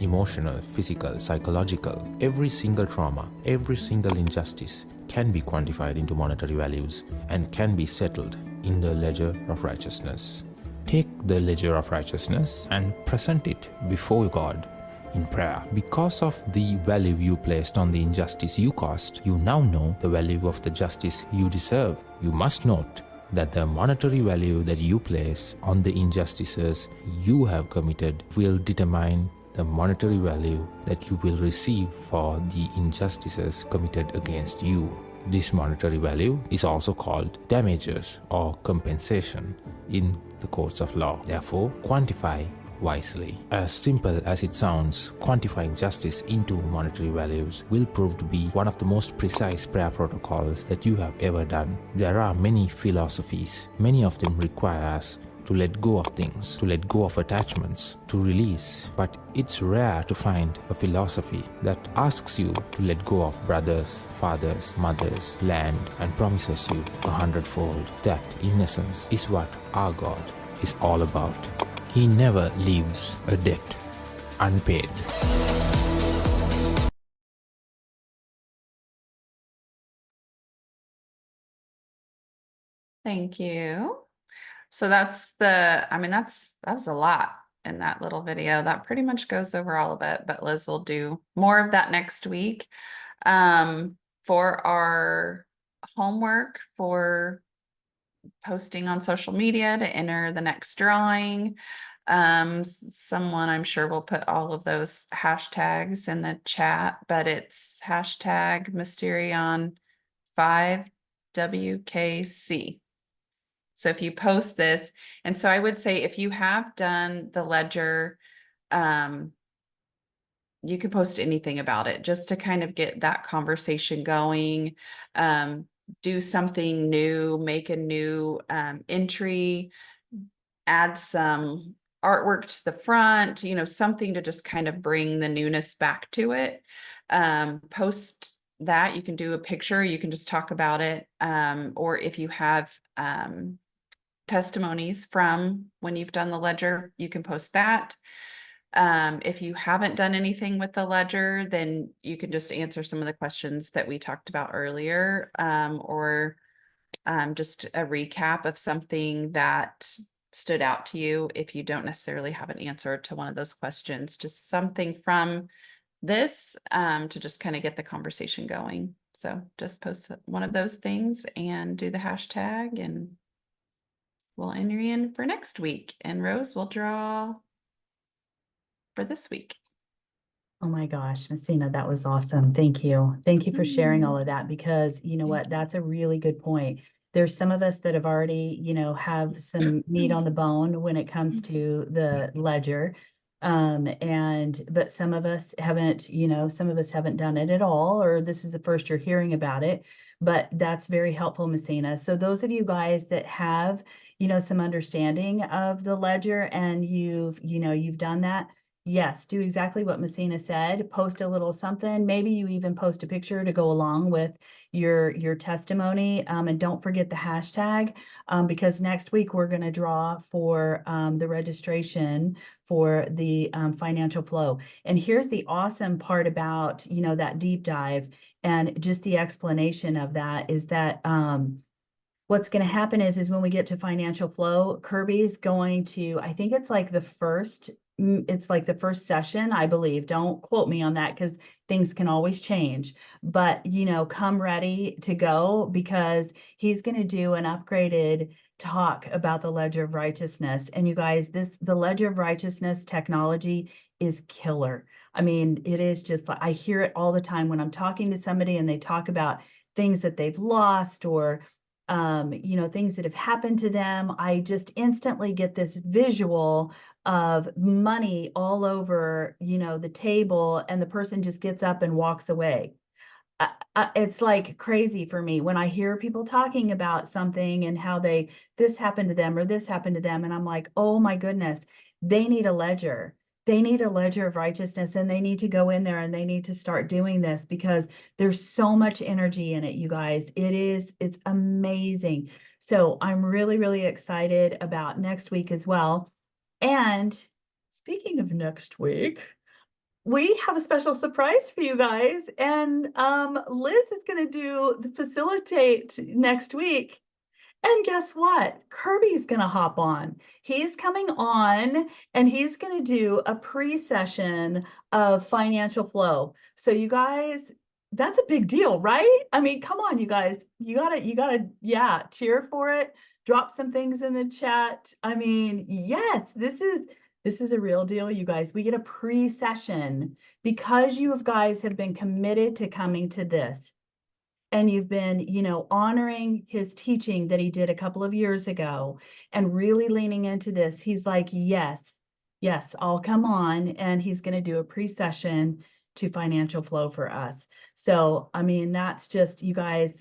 emotional, physical, psychological. Every single trauma, every single injustice can be quantified into monetary values and can be settled in the ledger of righteousness. Take the ledger of righteousness and present it before God in prayer. Because of the value you placed on the injustice you caused, you now know the value of the justice you deserve. You must note that the monetary value that you place on the injustices you have committed will determine the monetary value that you will receive for the injustices committed against you. This monetary value is also called damages or compensation in the courts of law. Therefore, quantify wisely. As simple as it sounds, quantifying justice into monetary values will prove to be one of the most precise prayer protocols that you have ever done. There are many philosophies. Many of them require us to let go of things, to let go of attachments, to release. But it's rare to find a philosophy that asks you to let go of brothers, fathers, mothers, land, and promises you 100-fold. That, in essence, is what our God is all about. He never leaves a debt unpaid. Thank you. So that's the, I mean, that was a lot in that little video. That pretty much goes over all of it, but Liz will do more of that next week. For our homework for posting on social media to enter the next drawing, someone I'm sure will put all of those hashtags in the chat, but it's hashtag Mysterion 5WKC. So if you post this, and so I would say if you have done the ledger, you can post anything about it just to kind of get that conversation going. Do something new, make a new entry, add some artwork to the front, you know, something to just kind of bring the newness back to it. Post that. You can do a picture, you can just talk about it. Or if you have testimonies from when you've done the ledger, you can post that. If you haven't done anything with the ledger, then you can just answer some of the questions that we talked about earlier, or just a recap of something that stood out to you if you don't necessarily have an answer to one of those questions, just something from this to just kind of get the conversation going. So just post one of those things and do the hashtag, and we'll enter you in for next week. And Rose will draw for this week. Oh my gosh, Messina, that was awesome. Thank you. Thank you for sharing all of that, because you know what, that's a really good point. There's some of us that have already, you know, have some meat on the bone when it comes to the ledger. But some of us haven't, you know, some of us haven't done it at all, or this is the first you're hearing about it. But that's very helpful, Messina. So those of you guys that have, you know, some understanding of the ledger and you've done that, yes, do exactly what Messina said. Post a little something. Maybe you even post a picture to go along with your testimony. And don't forget the hashtag, because next week we're going to draw for the registration for the financial flow. And here's the awesome part about, you know, that deep dive and just the explanation of that is that what's going to happen is when we get to financial flow, Kirby's going to, I think it's like the first session, I believe. Don't quote me on that because things can always change. But, you know, come ready to go, because he's going to do an upgraded talk about the Ledger of Righteousness. And you guys, the Ledger of Righteousness technology is killer. I mean, it is just, I hear it all the time when I'm talking to somebody and they talk about things that they've lost or you know, things that have happened to them. I just instantly get this visual of money all over, you know, the table, and the person just gets up and walks away. It's like crazy for me when I hear people talking about something and how this happened to them or this happened to them. And I'm like, oh my goodness, they need a ledger. They need a ledger of righteousness, and they need to go in there and they need to start doing this, because there's so much energy in it, you guys. It's amazing. So I'm really, really excited about next week as well. And speaking of next week, we have a special surprise for you guys. And Liz is going to facilitate next week. And guess what? Kirby's going to hop on. He's coming on and he's going to do a pre-session of financial flow. So you guys, that's a big deal, right? I mean, come on, you guys, you gotta, yeah, cheer for it. Drop some things in the chat. I mean, yes, this is a real deal, you guys. We get a pre-session because you guys have been committed to coming to this. And you've been, you know, honoring his teaching that he did a couple of years ago and really leaning into this. He's like, yes, I'll come on. And he's going to do a pre-session to financial flow for us. So, I mean, that's just, you guys,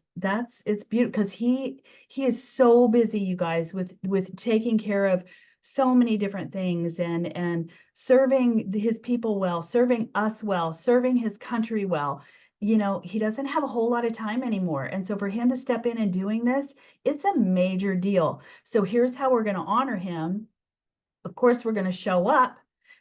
it's beautiful, because he is so busy, you guys, with taking care of so many different things and serving his people well, serving us well, serving his country well. You know, he doesn't have a whole lot of time anymore. And so for him to step in and doing this, it's a major deal. So here's how we're going to honor him. Of course, we're going to show up,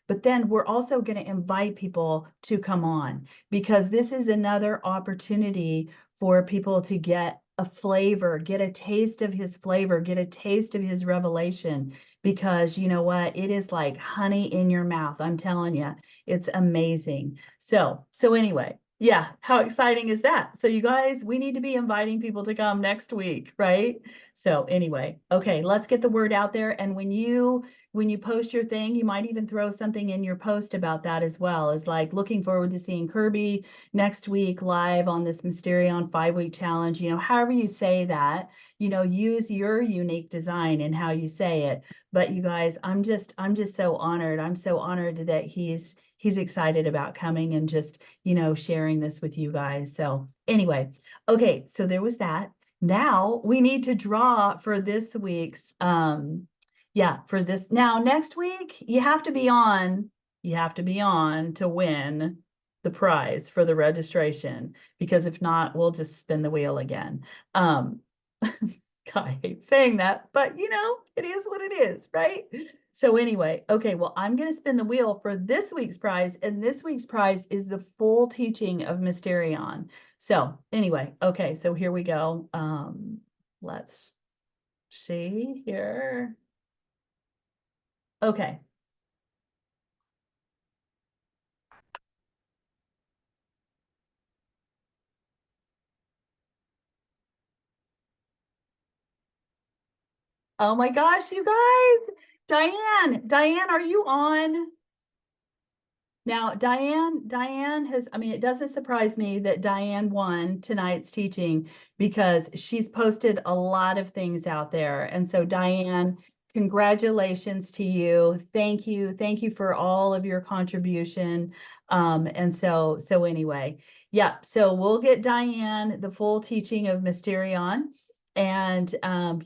but then we're also going to invite people to come on, because this is another opportunity for people to get a flavor, get a taste of his flavor, get a taste of his revelation, because you know what? It is like honey in your mouth. I'm telling you, it's amazing. So anyway, yeah, how exciting is that? So you guys, we need to be inviting people to come next week, right? So anyway, okay, let's get the word out there. And when you post your thing, you might even throw something in your post about that as well. It's like, looking forward to seeing Kirby next week live on this Mysterion 5-week challenge. You know, however you say that, you know, use your unique design in how you say it. But you guys, I'm just so honored. I'm so honored that he's excited about coming and just, you know, sharing this with you guys. So anyway, okay, so there was that. Now we need to draw for this week's for this. Now next week you have to be on to win the prize for the registration, because if not, we'll just spin the wheel again. I hate saying that, but you know, it is what it is, right? So anyway, okay, well, I'm going to spin the wheel for this week's prize, and this week's prize is the full teaching of Mysterion. So anyway, okay, so here we go. Let's see here. Okay. Oh my gosh, you guys. Diane, are you on? Now, Diane has, I mean, it doesn't surprise me that Diane won tonight's teaching because she's posted a lot of things out there. And so Diane, congratulations to you. Thank you. Thank you for all of your contribution. And so anyway, yeah, so we'll get Diane the full teaching of Mysterion. And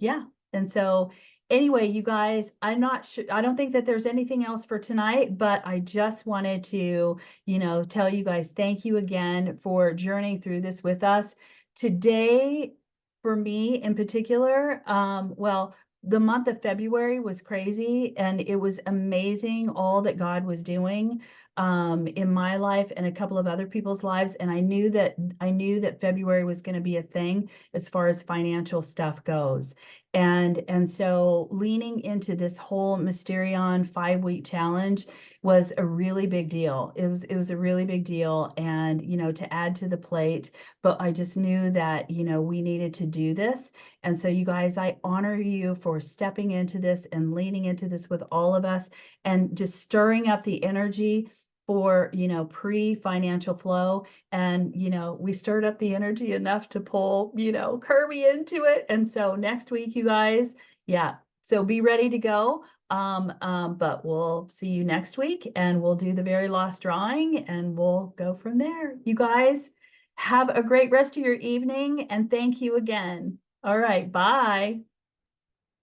yeah, and so anyway, you guys, I'm not sure, I don't think that there's anything else for tonight, but I just wanted to, you know, tell you guys, thank you again for journeying through this with us. Today, for me in particular, well, the month of February was crazy and it was amazing all that God was doing in my life and a couple of other people's lives. And I knew that February was going to be a thing as far as financial stuff goes. And so leaning into this whole Mysterion 5-week challenge was a really big deal. It was a really big deal, and you know, to add to the plate, but I just knew that, you know, we needed to do this. And so you guys, I honor you for stepping into this and leaning into this with all of us and just stirring up the energy for, you know, pre-financial flow. And, you know, we stirred up the energy enough to pull, you know, Kirby into it. And so next week, you guys, yeah, so be ready to go. But we'll see you next week and we'll do the very last drawing and we'll go from there. You guys have a great rest of your evening and thank you again. All right, bye.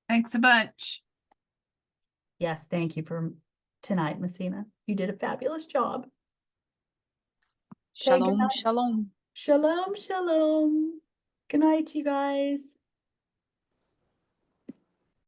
Thanks a bunch. Yes, thank you for tonight, Messina. You did a fabulous job. Okay, good Shalom, night. shalom. Shalom, shalom. Good night, you guys.